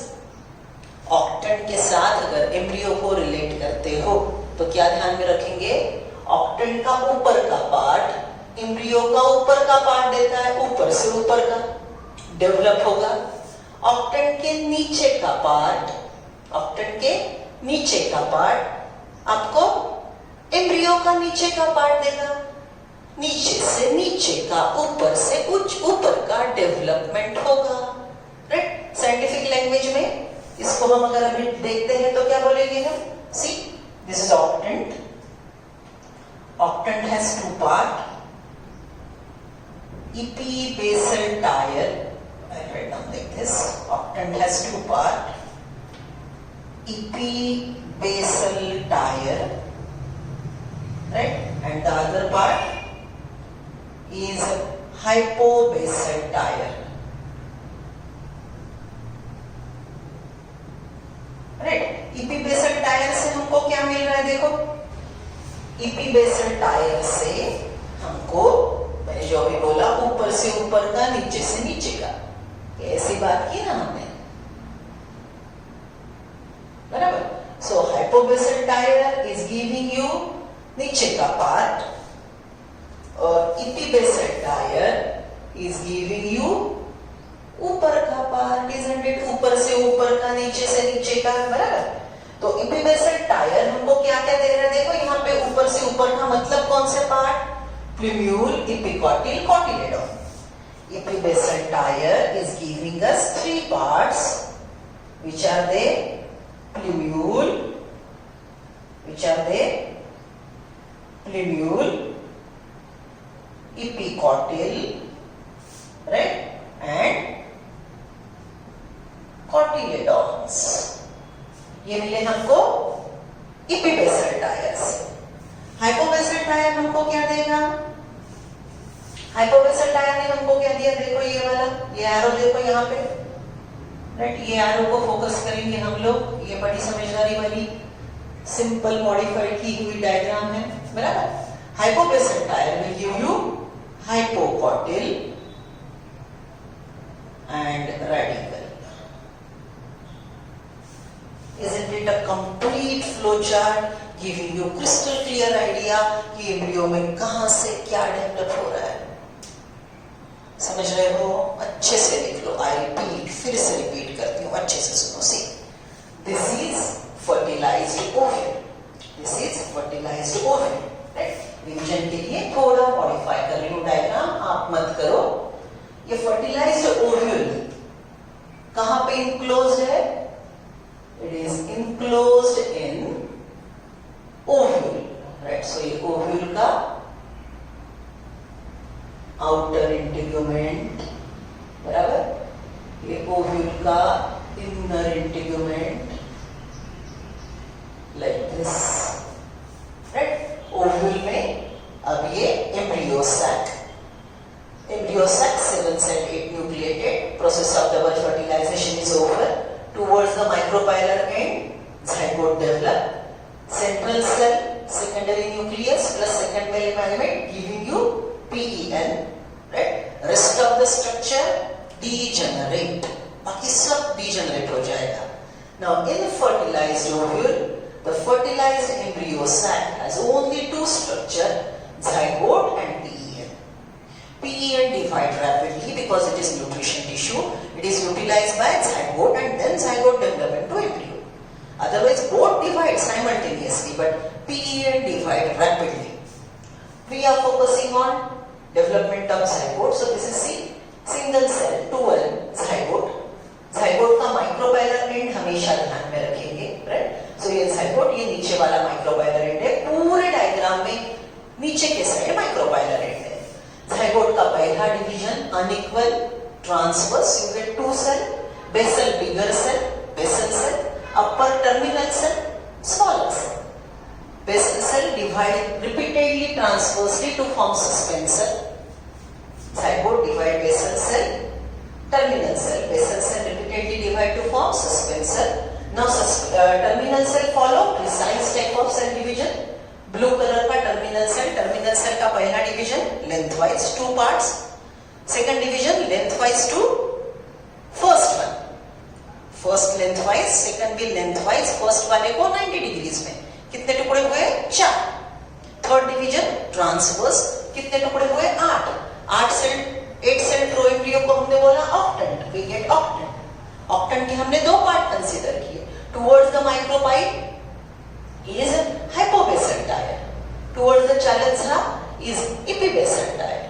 ऑक्टेट के साथ अगर एम्ब्रियो को रिलेट करते हो तो क्या ध्यान में रखेंगे? ऑक्टेट का ऊपर का पार्ट एम्ब्रियो का ऊपर का पार्ट देता है, ऊपर से ऊपर का डेवलप होगा। ऑक्टेट के नीचे का पार्ट, आपको एम्ब्रियो का नीचे का पार्ट देगा। नीचे से नीचे का, ऊपर से ऊपर का डेवलपमेंट होगा। राइट? साइंटिफिक लैंग्वेज में इसको हम अगर अभी देखते हैं तो क्या बोलेंगे हम? See, this is octet. Octet has 2 part, epibasal tire. I write down like this. Octant has 2 parts. Epibasal tire, right? And the other part is hypobasal tire. Right? epibasal tire से हमको क्या मिल रहा है? देखो, epibasal tire से हमको, मैंने जो अभी बोला, ऊपर से ऊपर का, नीचे से नीचे का, ऐसी बात की ना हमने, बराबर? So hypobasal tier is giving you नीचे का पार्ट और epibasal tier is giving you ऊपर का पार्ट। Isn't it? ऊपर से ऊपर का, नीचे से नीचे का, बराबर? तो इपीबेसल टायर हमको क्या क्या दे रहा है? देखो यहाँ पे ऊपर से ऊपर का मतलब कौन से part? Plumule, epicotyl, cotyledon. Epibasal tire is giving us 3 parts. Which are they? Plumule. Epicotyl, right? And cotyledons. ये मिले हमको इपीबेसल टायर से। हाइपोबेसल टायर हमको क्या देगा? हाइपोबेसल टायर ने हमको क्या दिया? देखो ये वाला, ये एरो देखो यहाँ पे, राइट? ये एरो को फोकस करेंगे हम लोग। ये बड़ी समझदारी वाली सिंपल मॉडिफाइड की हुई डायग्राम है, बराबर? Hypobasal tier will give you hypocotyl and radicle. Isn't it a complete flow chart giving you crystal clear idea कि एम्ब्रियो में कहां से क्या डेवलप हो रहा है? समझ रहे हो? अच्छे से देख लो। आई रिपीट, फिर से रिपीट करती हूँ, अच्छे से सुनो। See, this is fertilised ovule, right? Revision के लिए थोड़ा मॉडिफाई कर रही हूँ डायग्राम, आप मत करो। ये फर्टिलाइज्ड ओव्यूल कहां पे इनक्लोज्ड है? It is enclosed in ovule, right? So ये ovule का outer integument, बराबर? ये ovule का inner integument, like this, right? ovule में अब ये embryo sac 7 cell 8 nucleated process of double fertilization is over. Towards the micropylar end, zygote develop. Central cell, secondary nucleus plus second element giving you PEN. Right? Rest of the structure degenerate. बाकी सब degenerate हो जाएगा. Now in fertilized ovule, the fertilized embryo sac has only two structures, zygote and PEN. PEN divide rapidly because it is nutrition tissue. It is utilized by zygote and then zygote develop into embryo. Otherwise both divide simultaneously, but PEN divide rapidly. We are focusing on development of zygote. So this is the single cell 2L zygote. zygote का micropylar end हमेशा ध्यान में रखेंगे, right? So ये zygote, ये नीचे वाला micropylar end है. पूरे डायग्राम में नीचे के साइड micropylar end है. zygote का पहला division unequal transverse, you get two cell, basal bigger cell, basal cell, upper terminal cell, smaller cell. Basal cell divide repeatedly transversely to form suspensor. Zygote divide basal cell, terminal cell. Basal cell repeatedly divide to form suspensor. Now terminal cell follow precise type of cell division. Blue color का terminal cell का पहला division lengthwise two parts. Second division lengthwise to first one. First lengthwise, second भी lengthwise. First वाले को 90 degrees में. कितने टुकड़े हुए? 4. Third division transverse. कितने टुकड़े हुए? 8. 8 सेल रो एम्ब्रियो को हमने बोला octant. We get octant. Octant के हमने दो पार्ट कंसीडर किए. Towards the micropyle is hypobasal tier. Towards the chalanzra is epibasal tier.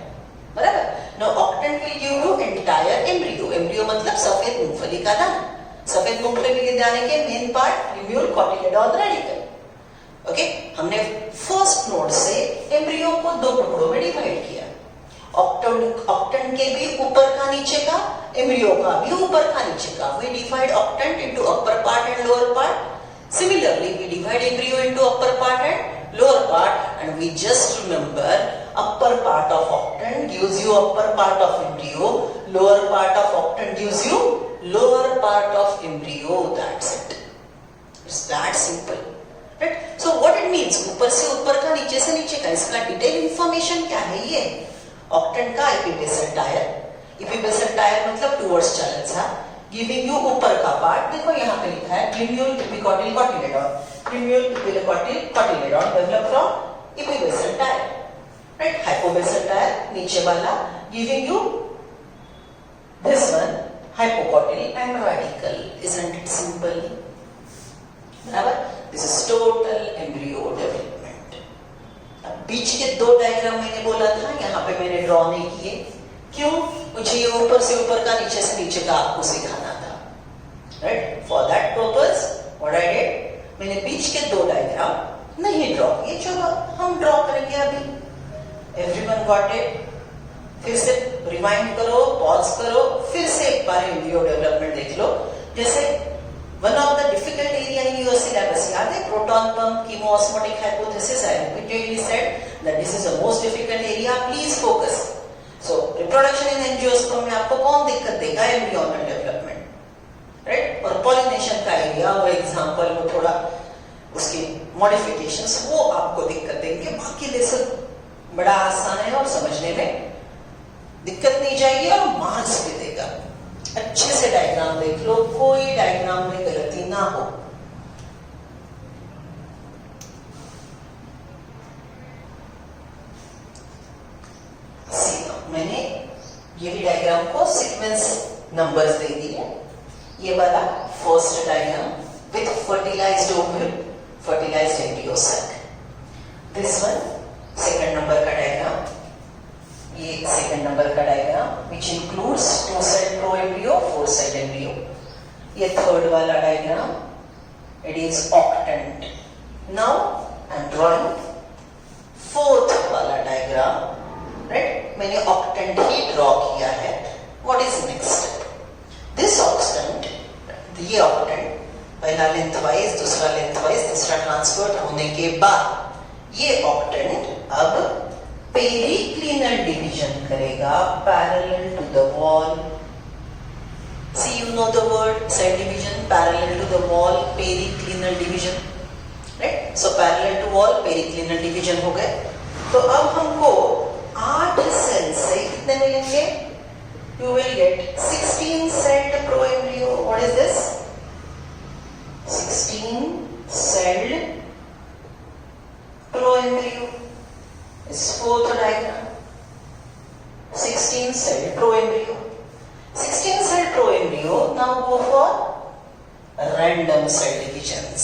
बराबर? Now octant will give you entire embryo. Embryo मतलब सफेद मूंगफली का दाना. सफेद मूंगफली के दाने के main part plumule, cotyledon, radicle. Okay, हमने फर्स्ट नोड से एम्ब्रियो को दो टुकड़ों में डिवाइड किया. ऑक्टेंट के भी ऊपर का नीचे का, एम्ब्रियो का भी ऊपर का नीचे का. We divide octant into upper part and lower part. Similarly, we divide embryo into upper part and lower part, and we just remember upper part of octant gives you upper part of embryo, lower part of octant gives you lower part of embryo. That's it. It's that simple. Right? So what it means? ऊपर से ऊपर का, नीचे से नीचे का, इसका detail information क्या है? ये ऑक्टेंट का एपिबेसल टायर. एपिबेसल टायर मतलब टुवर्ड्स चालंसा, गिविंग यू ऊपर का पार्ट. देखो यहाँ पे लिखा है plumule, epicotyl, cotyledon. Plumule, epicotyl, cotyledon develop from epibasal tier. Right? Hypobasal tier नीचे वाला giving you this one hypocotyl and radical. Isn't it simple? बराबर? This is total embryo development. अब बीच के दो डायग्राम मैंने बोला था, यहाँ पे मैंने ड्रॉ नहीं किए. क्यों? मुझे ये ऊपर से ऊपर का, नीचे से नीचे का आपको सिखाना था. Right? For that purpose, what I did, मैंने बीच के दो डायग्राम नहीं ड्रॉ किए. चलो हम ड्रॉ करेंगे अभी. Everyone got it? फिर से रिवाइंड करो, पॉज करो, फिर से एक बार एम्ब्रियो डेवलपमेंट देख लो. जैसे one of the difficult area in your syllabus याद है, proton pump, कीमोऑस्मोटिक hypothesis. I repeatedly said that this is the most difficult area. Please focus. So reproduction in angiosperm में आपको कौन दिक्कत देगा? Embryonal development. राइट? और पॉलिनेशन का area, वो एग्जांपल, वो थोड़ा उसकी मॉडिफिकेशंस, वो आपको दिक्कत देंगे. बाकी लेसन बड़ा आसान है और समझने में दिक्कत नहीं जाएगी और मार्क्स भी देगा. अच्छे से डायग्राम देख लो, कोई डायग्राम में गलती ना हो. मैंने ये भी डायग्राम को सीक्वेंस नंबर्स दे दिए. ये वाला first diagram with fertilized ovule, fertilized embryo sac. This one second number का डायग्राम. ये सेकंड नंबर का diagram which includes 2 cell proembryo, 4 cell embryo. ये थर्ड वाला diagram, it is octant. Now I am drawing fourth वाला diagram. Right? मैंने octant ही draw किया है. What is next? This octant, ये octant पहला लेंथवाइज, दूसरा लेंथवाइज, तीसरा ट्रांसफर होने के बाद ये octant अब पेरिक्लिनल डिवीजन करेगा parallel to the wall. See, you know the word cell division, parallel to the wall, periclinal division, right? So parallel to wall, periclinal division हो गए. तो अब हमको 8 सेल से कितने मिलेंगे? You will get 16 celled proembryo. What is this? 16 celled proembryo. Is fourth diagram. 16 celled proembryo. 16 celled proembryo. Now go for random cell divisions.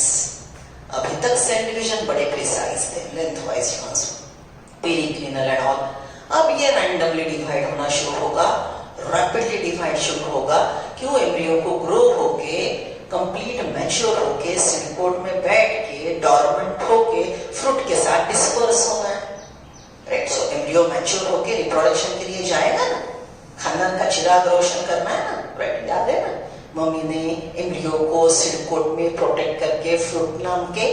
अभी तक सेल डिवीजन बड़े प्रिसाइज थे, length wise periclinal and all. अब ये randomly divide होना शुरू होगा, rapidly divide शुरू होगा. क्यों? एम्ब्रियो को ग्रो होके कंप्लीट मैच्योर होके सिलिकोड में बैठ के डॉर्मेंट होके फ्रूट के साथ डिस्पर्स होना है, राइट? सो एम्ब्रियो मैच्योर होके रिप्रोडक्शन के लिए जाएगा ना, खानदान का चिराग रोशन करना है ना, राइट? याद है ना, मम्मी ने एम्ब्रियो को सिलिकोड में प्रोटेक्ट करके फ्रूट नाम के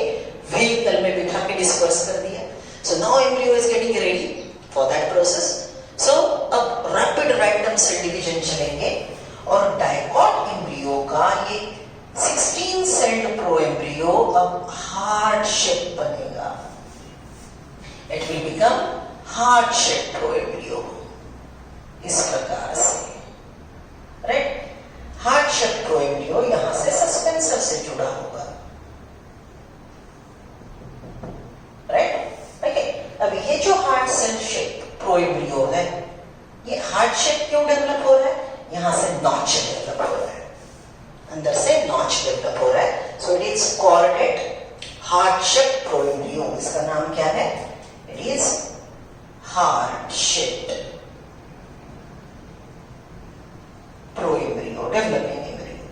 व्हीकल में बिठा के डिस्पर्स कर दिया. So now embryo is getting ready for that process. So अब रैपिड रैंडम सेल डिवीजन चलेंगे और डाइकॉट एम्ब्रियो का ये 16 सेल्ड प्रोएम्ब्रियो अब हार्ट शेप बनेगा. It will become heart shape proembryo इस प्रकार से, राइट? हार्ट शेप प्रोएम्ब्रियो यहां से सस्पेंसर से जुड़ा होगा, राइट? ओके. अब ये जो हार्ट सेल शेप प्रोएम्ब्रियो है, ये हार्ट शेप क्यों डेवलप हो रहा है? यहां से नॉच डेवलप हो रहा है, अंदर से नॉच डेवलप हो रहा है. So it is cordate heart shape proembryo. इसका नाम क्या है? It is heart shape proembryo, developing embryo,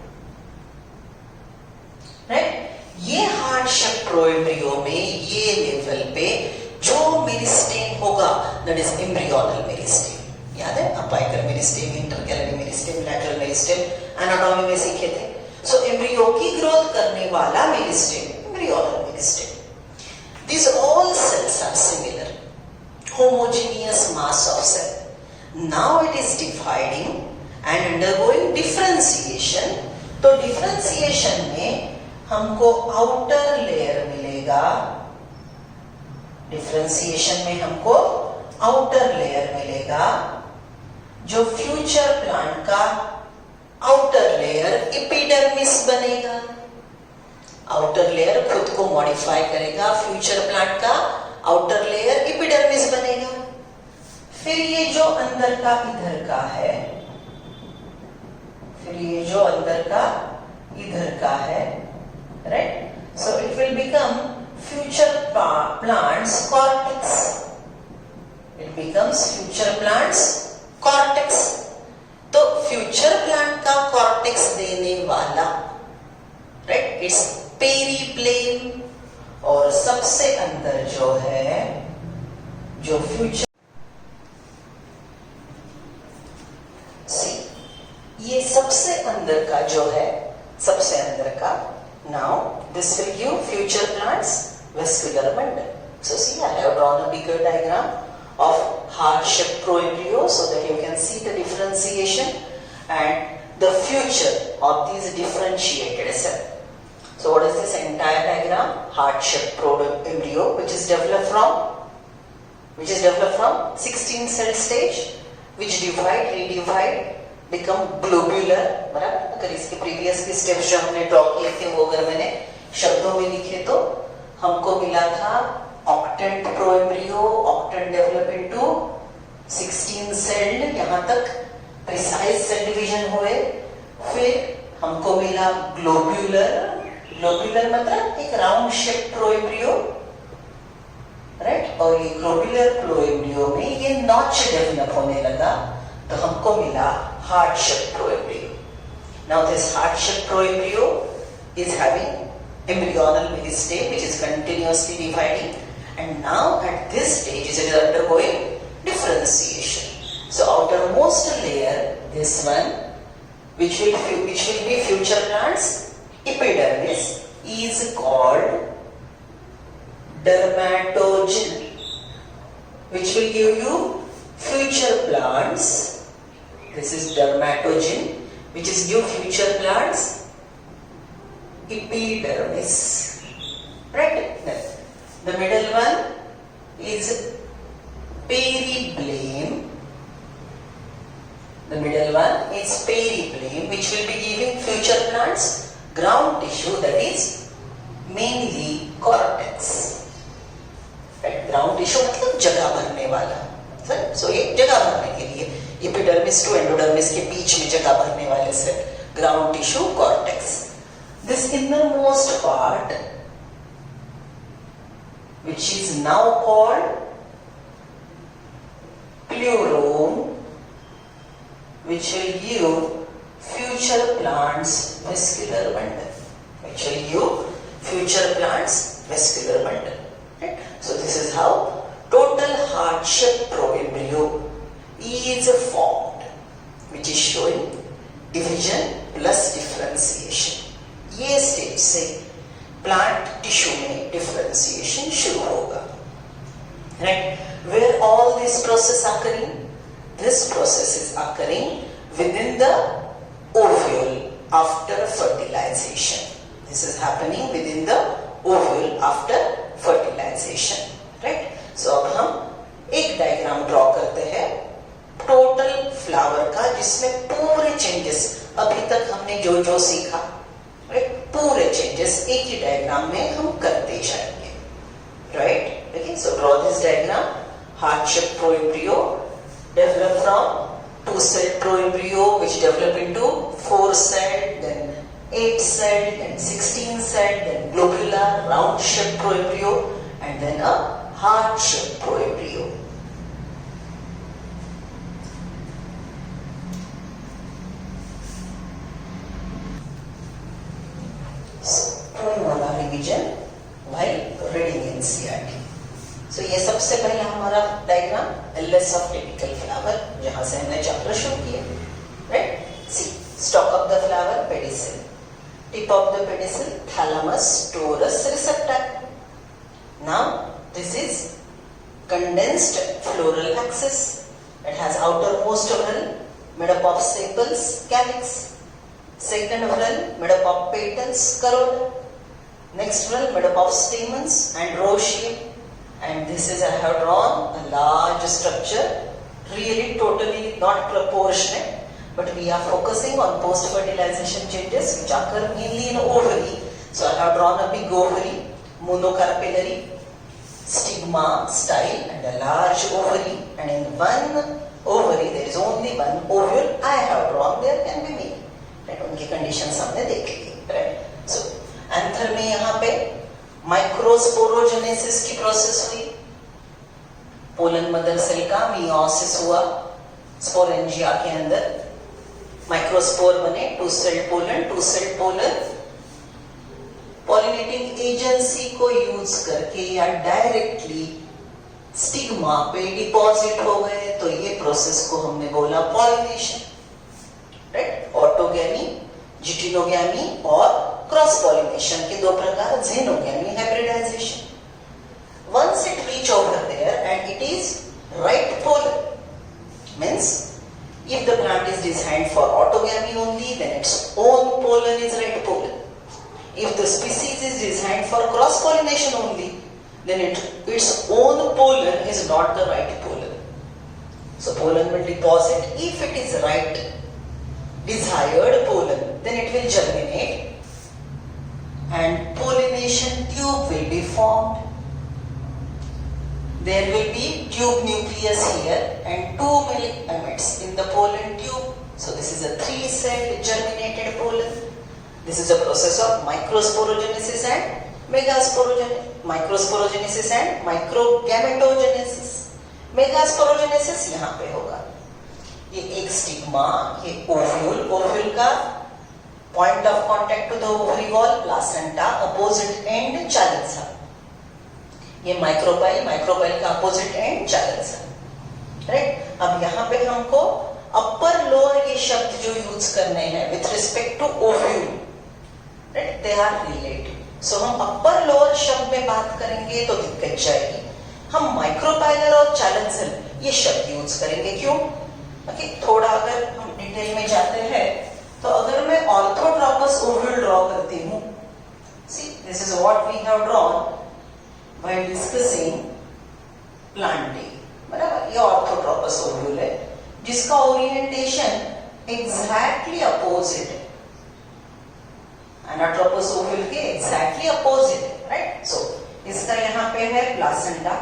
right? ये हार्ट शेप प्रोएम्ब्रियो में ये लेवल पे जो मेरिस्टेम होगा, दैट इज एम्ब्रियोनल मेरिस्टेम. याद है? Apical meristem, intercalary meristem, lateral meristem anatomy में सीखे थे. सो एम्ब्रियो की ग्रोथ करने वाला meristem, embryonal meristem. These all cells are similar, homogeneous mass of cell. Now it is dividing and undergoing differentiation. तो differentiation में हमको outer layer मिलेगा. differentiation में हमको outer layer मिलेगा, जो फ्यूचर प्लांट का आउटर लेयर एपिडर्मिस बनेगा. आउटर लेयर खुद को मॉडिफाई करेगा, फ्यूचर प्लांट का आउटर लेयर एपिडर्मिस बनेगा. फिर ये जो अंदर का इधर का है, फिर ये जो अंदर का इधर का है, right? So it will become future plants cortex. It becomes future plants cortex. तो फ्यूचर प्लांट का कॉर्टेक्स देने वाला, राइट, इट्स पेरीप्लेन. और सबसे अंदर जो है, जो फ्यूचर, ये सबसे अंदर का जो है, सबसे अंदर का, now this will give future plants vascular bundle. So see, I have drawn a bigger diagram of heart shaped proembryo so that you can see the differentiation and the future of these differentiated cells. So what is this entire diagram? Heart shaped proembryo which is developed from 16 cell stage, which divide, redivide, become globular. बराबर? अगर इसके previous के steps जो हमने draw किए थे वो अगर मैंने शब्दों में लिखे तो हमको मिला था octant proembryo, octant develop into 16 celled, यहां तक प्रिसाइज सेल डिवीजन हुए. फिर हमको मिला ग्लोब्यूलर. ग्लोब्यूलर मतलब एक राउंड शेप प्रोएम्ब्रियो, राइट? और ये ग्लोब्यूलर प्रोएम्ब्रियो में ये नॉच डेवलप होने लगा, तो हमको मिला heart shape proembryo. Now this heart shape proembryo is having embryonal meristem which is continuously dividing. And now at this stage it is undergoing differentiation. So outermost layer, this one, which will be future plants epidermis, is called dermatogen, which will give you future plants. This is dermatogen, which is give future plants epidermis, right? The middle one is peribleme. The middle one is peribleme, which will be giving future plants ground tissue, that is mainly cortex. Right? Ground tissue मतलब जगह भरने वाला, so ये जगह भरने के लिए epidermis to endodermis के बीच में जगह भरने वाले से ground tissue cortex. This innermost part, which is now called pleurome, which will give future plants vascular bundle. Which will give future plants vascular bundle. Right? So this is how total heart-shaped proembryo is formed, which is showing division plus differentiation. ये stage से plant tissue में differentiation शुरू होगा. Right? Where all this process occurring? This process is occurring within the ovule after fertilization. This is happening within the ovule after fertilization. Right? So अब हम एक diagram draw करते हैं total flower का, जिसमें पूरे चेंजेस अभी तक हमने जो जो सीखा, राइट, पूरे चेंजेस एक ही डायग्राम में हम करते जाएंगे. Right? Okay, so draw this diagram. Heart-shaped proembryo develop from 2-celled proembryo, which develop into 4-celled, then 8-celled, then 16-celled, then globular round-shaped proembryo, and then a heart-shaped proembryo. Revision while reading NCERT. So ये सबसे पहला हमारा diagram LS of typical flower, जहां से हमने chapter शुरू किया. Right? See stalk of the flower pedicel, tip of the pedicel thalamus torus receptor. Now this is condensed floral axis. It has outermost whorl made up of sepals, calyx. Second whorl made up of petals, corolla. Next whorl made up of stamens and rosea. And this is, I have drawn a large structure, really totally not proportionate, but we are focusing on post-fertilization changes which occur mainly in ovary. So I have drawn a big ovary, monocarpellary, stigma style, and a large ovary, and in one ovary there is only one ovule I have drawn. There can be many, right? उनकी conditions हमने देख ली, right? So anther में यहाँ पे microsporogenesis की process हुई, pollen mother cell का meiosis हुआ, स्पोरेंजिया के अंदर माइक्रोस्पोर बने, 2-celled pollen, 2-celled pollen pollinating agency को यूज करके या डायरेक्टली स्टिग्मा पे डिपॉजिट हो गए, तो ये प्रोसेस को हमने बोला पॉलिनेशन. राइट? ऑटोगैमी, जिटिनोगैमी और क्रॉस पॉलिनेशन के दो प्रकार, जेनोगैमी, hybridisation. Once it reach over there and it is right pollen, means if the plant is designed for autogamy only, then its own pollen is right pollen. If the species is designed for cross pollination only, then its own pollen is not the right pollen. So pollen will deposit. If it is right desired pollen, then it will germinate and pollination tube will be formed. There will be tube nucleus here and 2 milk gametes in the pollen tube. So this is a 3-celled germinated pollen. This is a process of microsporogenesis and megasporogenesis. Microsporogenesis and microgametogenesis. Megasporogenesis यहाँ पे होगा. ये एक stigma, ये ovule, ovule का point of contact to the ovary wall placenta, opposite end chalaza. ये micropyle, micropyle का opposite end chalaza. Right? अब यहाँ पे हमको अपर लोअर ये शब्द जो यूज करने हैं with respect to ovule, right, they are related. So हम अपर लोअर शब्द में बात करेंगे तो दिक्कत जाएगी. हम माइक्रोपाइलर और चालनसल ये शब्द यूज करेंगे. क्यों? ओके, थोड़ा अगर हम डिटेल में जाते हैं तो अगर मैं ऑर्थोट्रोपस ओव्यूल ड्रॉ करती हूं, see this is what we have drawn while discussing planting, बराबर। ये ऑर्थोट्रोपस ओव्यूल है जिसका ओरिएंटेशन एग्जैक्टली अपोजिट है, एनाट्रोपस ओव्यूल के एग्जैक्टली अपोजिट है, राइट। सो इसका यहाँ पे है प्लासेंटा,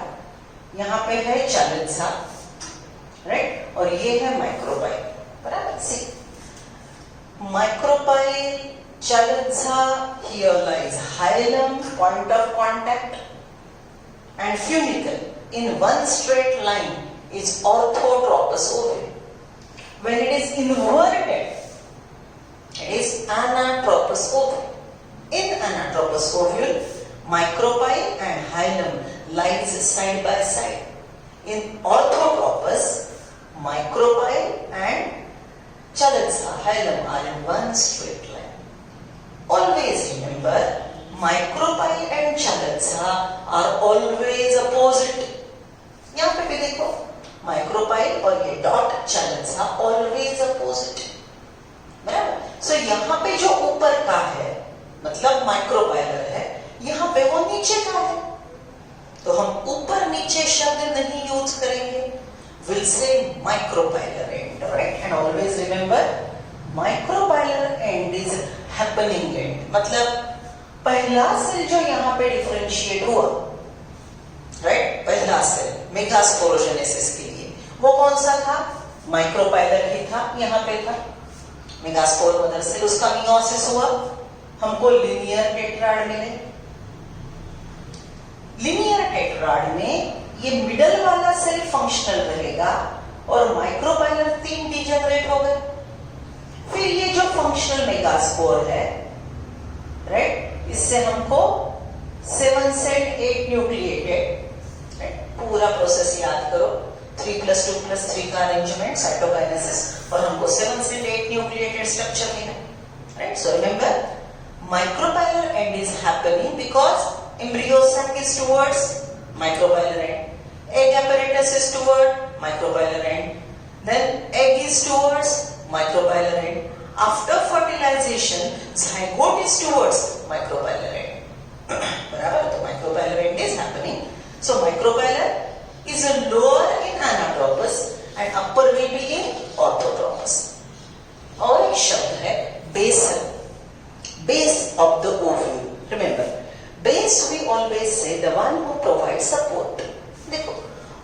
यहाँ पे है चालित्सा, राइट, और ये है माइक्रोपाइल, बराबर। सी micropyle, चालित्सा, here lies hilum, point of contact, and funicle in one straight line is orthotropous ovule. When it is inverted, it is anatropous ovule. In anatropous ovule, micropyle and hilum lies side by side. In orthotropous, micropyle and chalitza, hilum are in one straight line. Always remember, micropyle and chalitza are always opposite. यहाँ पे भी देखो, micropyle और ये dot चालित्सा always opposite, बराबर। सो यहाँ पे जो ऊपर का है मतलब माइक्रोपाइलर है, यहाँ पे वो नीचे का है, तो हम ऊपर नीचे शब्द नहीं यूज करेंगे, will say micropylar and, right. And always remember, micropylar and is happening and, मतलब पहला सेल जो यहाँ पे डिफरेंशिएट हुआ, राइट, पहला सेल मेगास्पोरोजेनेसिस के लिए वो कौन सा था? माइक्रोपाइलर ही था, यहाँ पे था मेगास्पोर मदर सेल, उसका मियोसिस हुआ, हमको लिनियर टेट्राड मिले। लिनियर टेट्राड में ये मिडल वाला सेल फंक्शनल रहेगा और माइक्रोपाइलर 3 डिजेनरेट हो गए। फिर ये जो फंक्शनल मेगास्पोर है, राइट, इससे हमको 7 सेट 8 न्यूक्लिएटेड, पूरा प्रोसेस याद करो, 3+2+3 का अरेंजमेंट, साइटोकाइनेसिस, और हमको 7 से 8 न्यूक्लिएटेड स्ट्रक्चर मिला, right. So remember, micropylar and is happening because embryo sac is towards micropylar end, egg apparatus is toward micropylar end, then egg is towards micropylar end, after fertilization zygote is towards micropylar end, बराबर। तो micropylar end is happening. So micropylar is a lower in anatropous and upper will be in orthotropous. और एक शब्द है basal, base of the ovule. Remember, base we always say the one who provides support. देखो,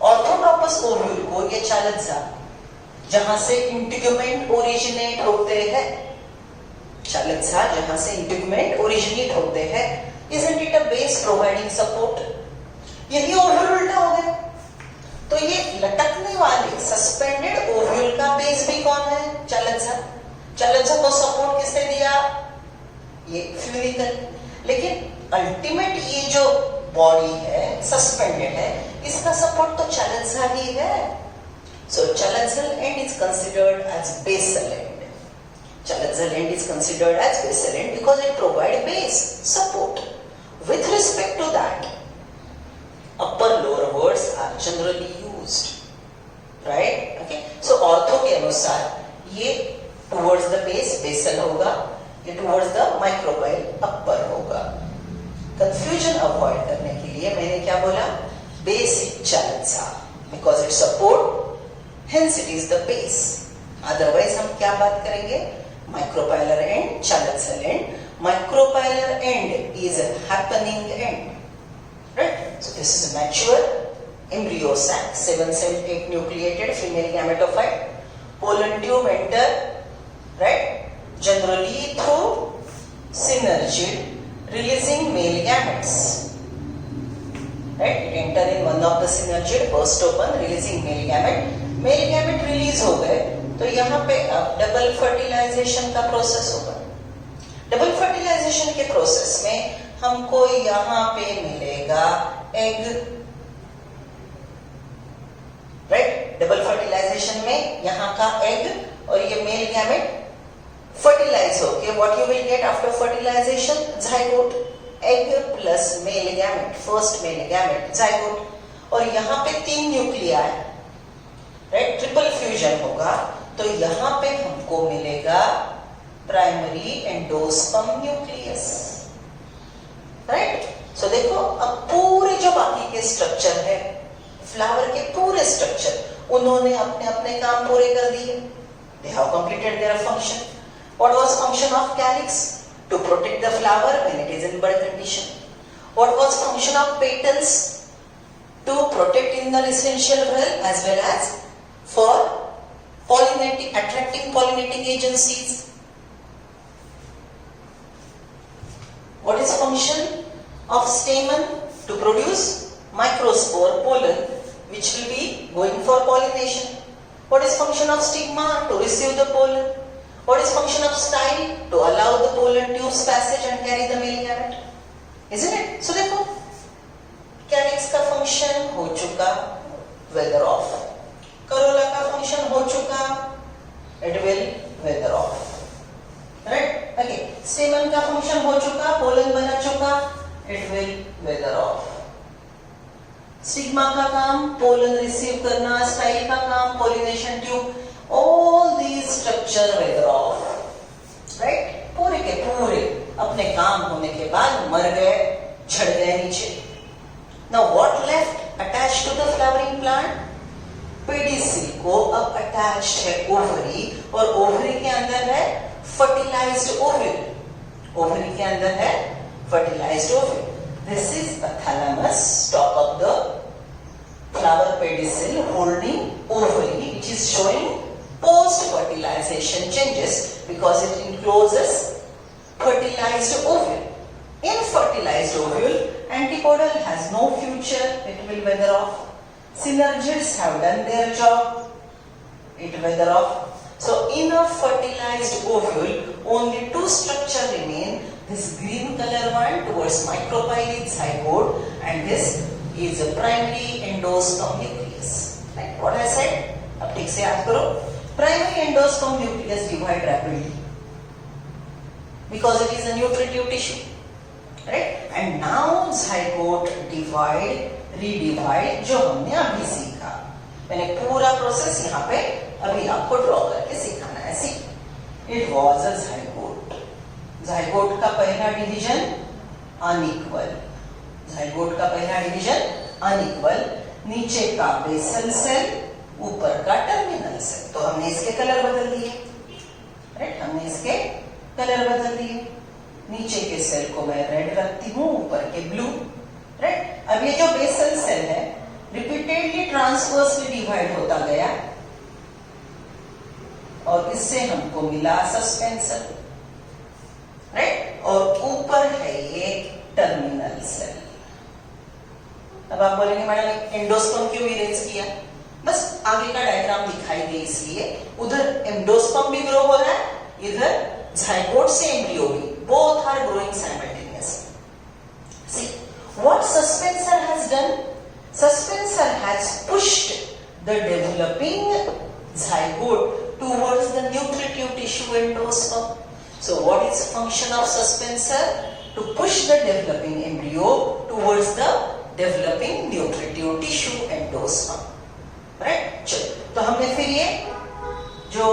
orthotropous ovule को ये चालित्सा, जहां से integument originate होते हैं, चालित्सा जहां से इंटीग्यूमेंट ओरिजिनेट होते हैं, isn't it a base providing support? यही ओव्यूल उल्टा हो गया, तो ये लटकने वाले सस्पेंडेड ओव्यूल का बेस भी कौन है? चालित्सा। चालित्सा को सपोर्ट किसने दिया? ये फ्यूनिकल। लेकिन अल्टीमेट ये जो बॉडी है, सस्पेंडेड है, इसका सपोर्ट तो चालित्सा ही है। So chalazal end is considered as basal end. Chalazal end is considered as basal end because it provide base support. With respect to that, upper lower words are generally used, right? Okay. So ortho के अनुसार ये towards the base basal होगा, ये towards the micropyle upper होगा. Confusion avoid करने के लिए मैंने क्या बोला? Basic चालित्सा because it support, hence it is the base. Otherwise हम क्या बात करेंगे? Micropylar end, चालित्सल end. Micropylar end is a happening end, right? So this is a mature embryo sac, 7 cell 8 nucleated female gametophyte. Pollen tube enter, right? Generally through synergid, releasing male gametes, right? It enter in one of the synergid, burst open, releasing male gamete. Male gamete release हो गए, तो यहाँ पे अब double fertilisation का process होगा. Double fertilisation के process में हमको यहाँ पे मिलेगा एग, राइट? डबल फर्टिलाइजेशन में यहाँ का एग और ये मेल गैमेट फर्टिलाइज होके what you will get after fertilization? Zygote. Egg plus male gamete, first male gamete, zygote. और यहाँ पे 3 न्यूक्लियाई, राइट? ट्रिपल फ्यूजन होगा, तो यहाँ पे हमको मिलेगा प्राइमरी एंडोस्पर्म न्यूक्लियस, राइट। सो देखो अब पूरे जो बाकी के स्ट्रक्चर है, फ्लावर के पूरे स्ट्रक्चर, उन्होंने अपने अपने काम पूरे कर दिए। They have completed their function. What was function of calyx? To protect the flower when it is in bud condition. What was function of petals? To protect inner essential well as well as for pollinating, attracting pollinating agencies. What is function of stamen? To produce microspore pollen which will be going for pollination. What is function of stigma? To receive the pollen. What is function of style? To allow the pollen tubes passage and carry the male gamete. Isn't it? So देखो calyx का function हो चुका, wither off. Corolla का function हो चुका, it will wither off, right. Okay, stamen का function हो चुका, पोलन बना चुका, it will wither off. Stigma का काम पोलन रिसीव करना, स्टाइल का काम pollination tube, all these structure wither off, right. पूरे के पूरे अपने काम होने के बाद मर गए, झड़ गए नीचे। Now what left attached to the flowering plant? Pedicel को अब अटैच्ड है ओवरी, और ओवरी के अंदर है फर्टिलाइज्ड ओव्यूल। ओवरी के अंदर है fertilized ovule. This is the thalamus, stalk of the flower pedicel holding ovary, which is showing post-fertilization changes because it encloses fertilized ovule. In fertilized ovule, antipodal has no future, it will weather off. Synergids have done their job, it weather off. So in a fertilized ovule, only two structures remain. This green color one towards micropylid zygote, and this is a primary endosperm nucleus. Right? What I said? अब ठीक से याद करो. Primary endosperm nucleus divide rapidly because it is a nutritive tissue. Right? And now zygote divide, redivide, जो हमने अभी सीखा। मैंने पूरा प्रोसेस यहाँ पे अभी आपको ड्रॉ करके सिखाना है। See, it was a zygote. zygote का पहला डिवीजन अनइक्वल, zygote का पहला डिवीजन अनइक्वल, नीचे का बेसल सेल, ऊपर का टर्मिनल सेल। तो हमने इसके कलर बदल दिए, राइट, हमने इसके कलर बदल दिए। नीचे के सेल को मैं रेड रखती हूँ, ऊपर के ब्लू, राइट। अब ये जो बेसल सेल है रिपीटेडली ट्रांसवर्सली डिवाइड होता गया और इससे हमको मिला सस्पेंसर, राइट, और ऊपर है ये टर्मिनल सेल। अब आप बोलेंगे मैडम एंडोस्पर्म क्यों इरेज किया? बस आगे का डायग्राम दिखाई दे इसलिए। उधर एंडोस्पर्म भी ग्रो हो रहा है, इधर zygote से एम्ब्रियो भी, both are growing simultaneously. See, what suspensor has done? Suspensor has pushed the developing zygote towards the nutritive tissue endosperm. So what is the function of suspensor? To push the developing embryo towards the developing nutritive tissue endosperm. Right? चलो, तो हमने फिर ये जो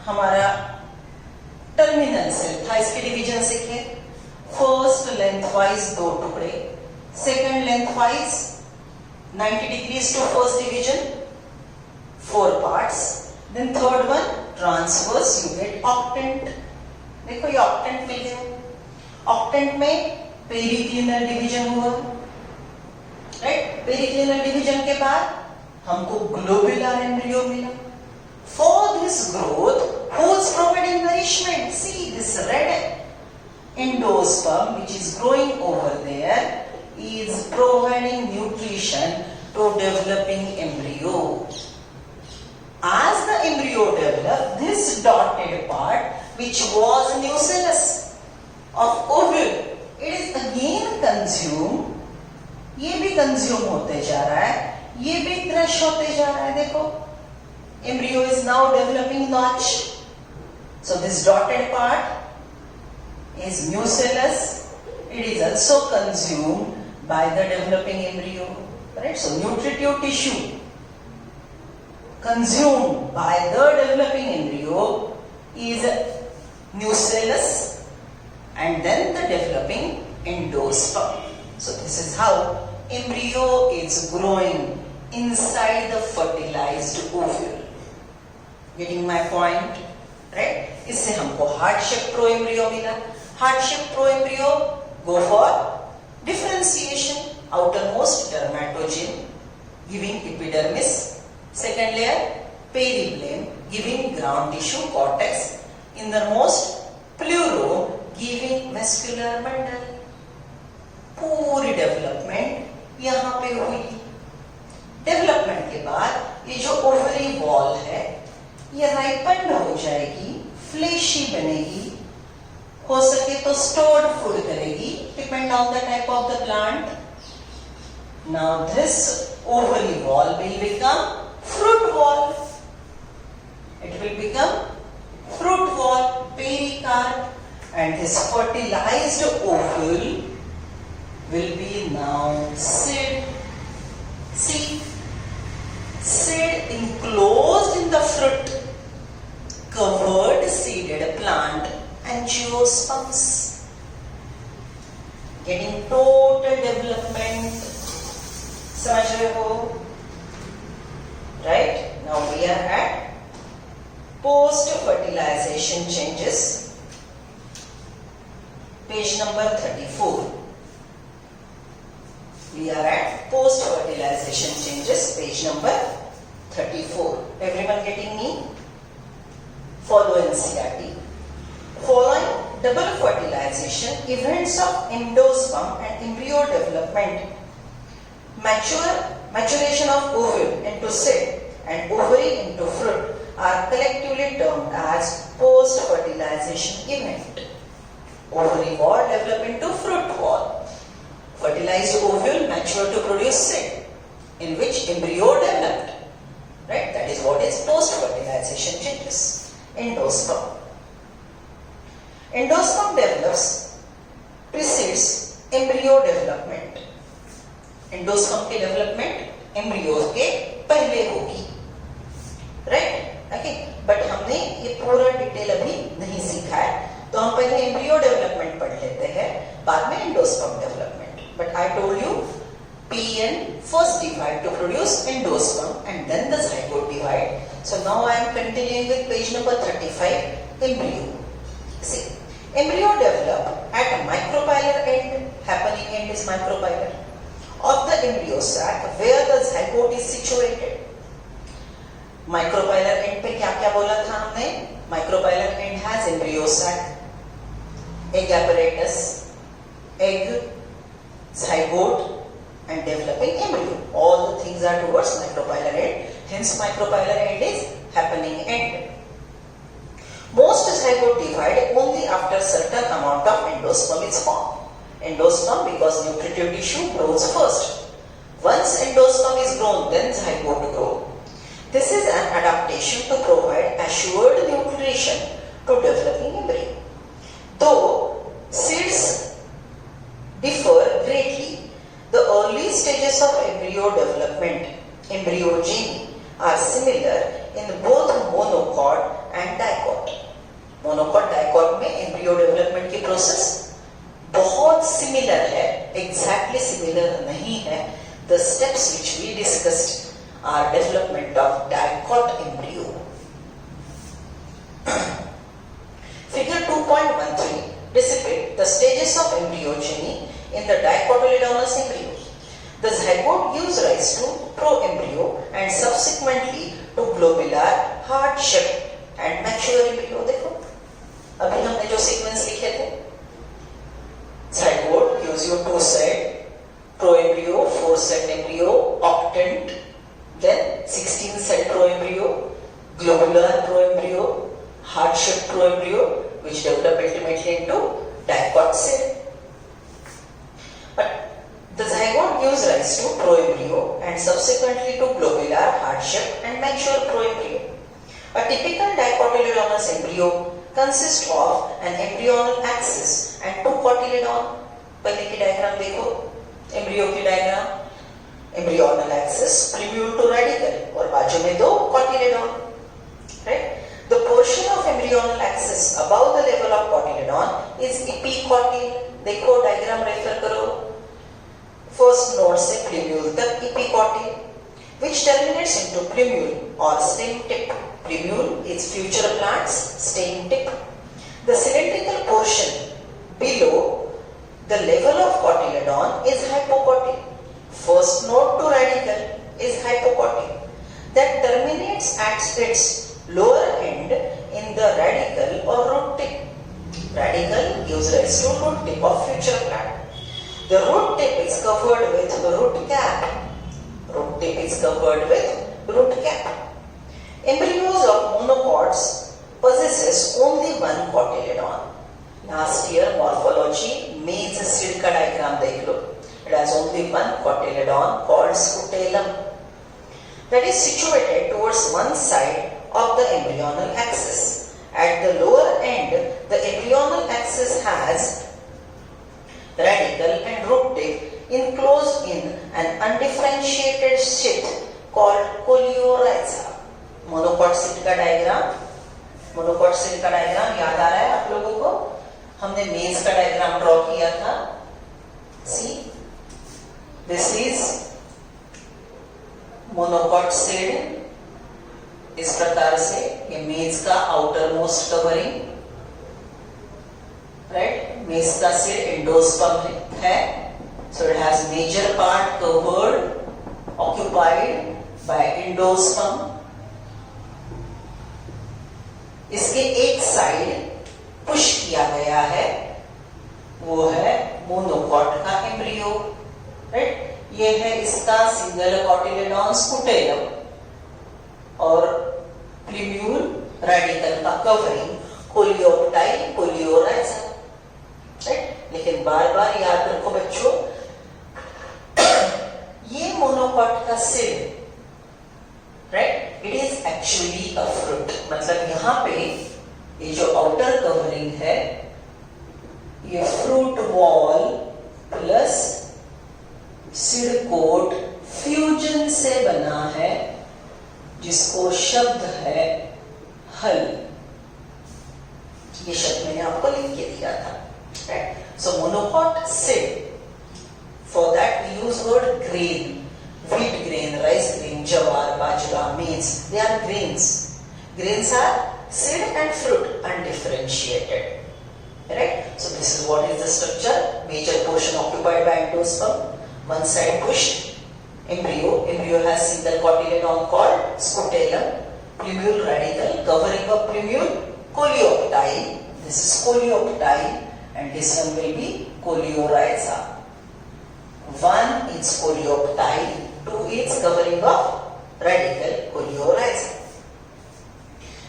हमारा terminal cell था इसके division सीखे। फर्स्ट लेंथवाइज दो टुकड़े, second lengthwise 90 degrees to first division, 4 parts, then third one transverse, you get octant. देखो ये ऑक्टेंट मिल गया। ऑक्टेंट में पेरिक्लिनल डिवीजन हुआ, राइट। पेरिक्लिनल डिवीजन के बाद हमको ग्लोबुलर एम्ब्रियो मिला। For this growth, who is providing nourishment? See this red endosperm which is growing over there is providing nutrition to developing embryo. As the embryo develops, this dotted part which was nucellus of ovule, it is again consumed. ये भी consume होते जा रहा है, ये भी crush होते जा रहा है। देखो embryo is now developing notch. So this dotted part is nucellus. It is also consumed by the developing embryo. Right? So nutritive tissue consumed by the developing embryo is nucellus and then the developing endosperm. So this is how embryo is growing inside the fertilized ovule. Getting my point? Right? इससे हमको heart shape proembryo मिला. Heart shape proembryo go for differentiation. Outermost dermatogen giving epidermis. Second layer peribleum giving ground tissue cortex. Innermost pleuro giving vascular bundle. पूरी development यहाँ पे हुई. Development के बाद ये जो ओवरी वॉल है ये राइपन हो जाएगी, फ्लेशी बनेगी, हो सके तो स्टोर्ड फूड करेगी, depend on the type of the plant. Now this ovary wall will become fruit wall. It will become fruit wall, pericarp, and this fertilized ovule will be now seed. See, seed enclosed in the fruit, covered seeded plant, angiosperms. Getting total development. समझ रहे हो? Right? Now we are at post-fertilization changes. Page number 34. We are at post-fertilization changes. Page number 34. Everyone getting me? Follow NCERT. Following double fertilization, events of endosperm and embryo development, maturation of ovule into seed and ovary into fruit are collectively termed as post-fertilization event. Ovary wall develop into fruit wall. Fertilized ovule mature to produce seed in which embryo developed. Right? That is what is post-fertilization changes. Endosperm. Endosperm develops, precedes embryo development. Endosperm की development embryo के पहले होगी. Right? Okay. But हमने ये पूरा detail अभी नहीं सीखा है, तो हम पहले एम्ब्रियो डेवलपमेंट पढ़ लेते हैं, बाद में endosperm development. But I told you PN first divide to produce endosperm and then the zygote divide. So now I am continuing with page number 35, embryo. See, embryo develop at micropylar end. Happening end is micropylar of the embryo sac where the zygote is situated. Micropylar end पे क्या क्या बोला था हमने? Micropylar end has embryo sac, egg apparatus, egg, zygote and developing embryo. All the things are towards micropylar end. Hence micropylar end is happening end. Most zygote divide only after certain amount of endosperm is formed. Endosperm because nutritive tissue grows first. Once endosperm is grown, then zygote grow. This is an adaptation to provide assured nutrition to developing embryo. Though seeds differ greatly, the early stages of embryo development, embryogeny, are similar in both monocot and dicot. Monocot, dicot में embryo development की process बहुत similar है, exactly similar नहीं है. The steps which we discussed are development of dicot embryo. Figure 2.13 depict the stages of embryogeny in the dicotyledonous embryo. The zygote gives rise to proembryo and subsequently to globular, heart-shaped and mature embryo. देखो, अभी हमने जो sequence लिखे थे, zygote gives you 2-celled, proembryo, 4-celled embryo, octant, then 16-celled proembryo, globular proembryo, heart-shaped proembryo, which develop ultimately into dicot cell. But the zygote gives rise to proembryo and subsequently to globular, heart-shaped and mature proembryo. A typical dicotyledonous embryo consists of an embryonal axis and 2 cotyledon. पहले की diagram देखो, embryo की diagram, embryonal axis, plumule to radicle और बाजू में 2 cotyledon. Right? The portion of embryonal axis above the level of cotyledon is epicotyle. देखो diagram refer करो. First node से plumule तक epicotyle, which terminates into plumule or stem tip. Plumule is future plant's stem tip. The cylindrical portion below the level of cotyledon is hypocotyle. First node to radical is hypocotyle that terminates at its lower end in the radical or root tip. Radical gives rise to root tip of future plant. The root tip is covered with root cap. Root tip is covered with root cap. Embryos of monocots possesses only one cotyledon. Last year morphology maize seed का diagram देख लो. It has only one cotyledon called scutellum that is situated towards one side of the embryonal axis. At the lower end, the embryonal axis has radical and root tip enclosed in an undifferentiated sheath called coleorhiza. Monocot seat का diagram याद आ रहा है आप लोगों को? हमने मेज का डायग्राम ड्रॉ किया था. सी, दिस इज मोनोकॉट सीड. इस प्रकार से ये मेज का आउटर मोस्ट कवरिंग, राइट? मेज का सीड एंडोस्पर्म है. So it has major part covered, occupied by endosperm. इसके एक साइड पुश किया गया है, वो है मोनोकॉट का एम्ब्रियो, राइट? ये है इसका सिंगल कॉटिलेडॉन स्कुटेलम और प्लूम्यूल रेडिकल का कवरिंग कोलियोप्टाइल कोलियोराइजा, राइट? लेकिन बार बार याद रखो बच्चों, ये मोनोकॉट का सिर, right, it is actually a fruit. मतलब यहाँ पे ये जो आउटर कवरिंग है, ये fruit wall plus seed coat fusion से बना है, जिसको शब्द है हल. ये शब्द मैंने आपको लिख के दिया था, right? So monocot seed, for that we use word grain. Wheat grain, rice grain, jawar, bajra, maize, they are grains. Grains are seed and fruit, undifferentiated. Right? So this is what is the structure. Major portion occupied by endosperm. One side pushed. Embryo. Embryo has single cotyledon called scutellum. Plumule radical covering of plumule. Coleoptile. This is coleoptile, and this one will be coleorhiza. One is coleoptile. Two is covering of radical coleorhiza.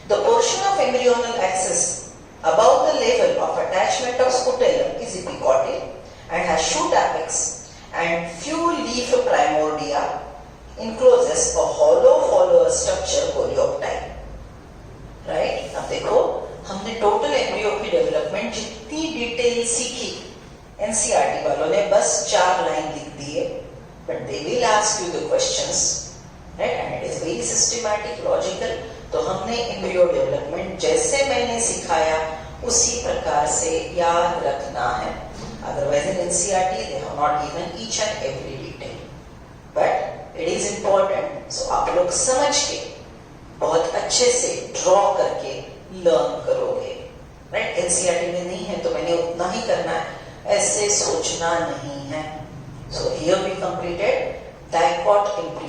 The portion of embryonal axis above the level of attachment of scutellum is epicotyle and has shoot apex and few leaf primordia, encloses a hollow follower structure coleoptile. Right? अब देखो, हमने total embryo की development जितनी detail सीखी, NCERT वालों ने बस 4 line लिख दिए. But they will ask you the questions, right? And it is very systematic, logical. तो हमने एम्ब्रियो डेवलपमेंट जैसे मैंने सिखाया उसी प्रकार से याद रखना है. Otherwise in NCERT they have not given each and every detail. But it is important. So आप लोग समझ के बहुत अच्छे से ड्रॉ करके लर्न करोगे, right? NCERT में नहीं है तो मैंने उतना ही करना है, ऐसे सोचना नहीं है. So here we completed dicot embryo.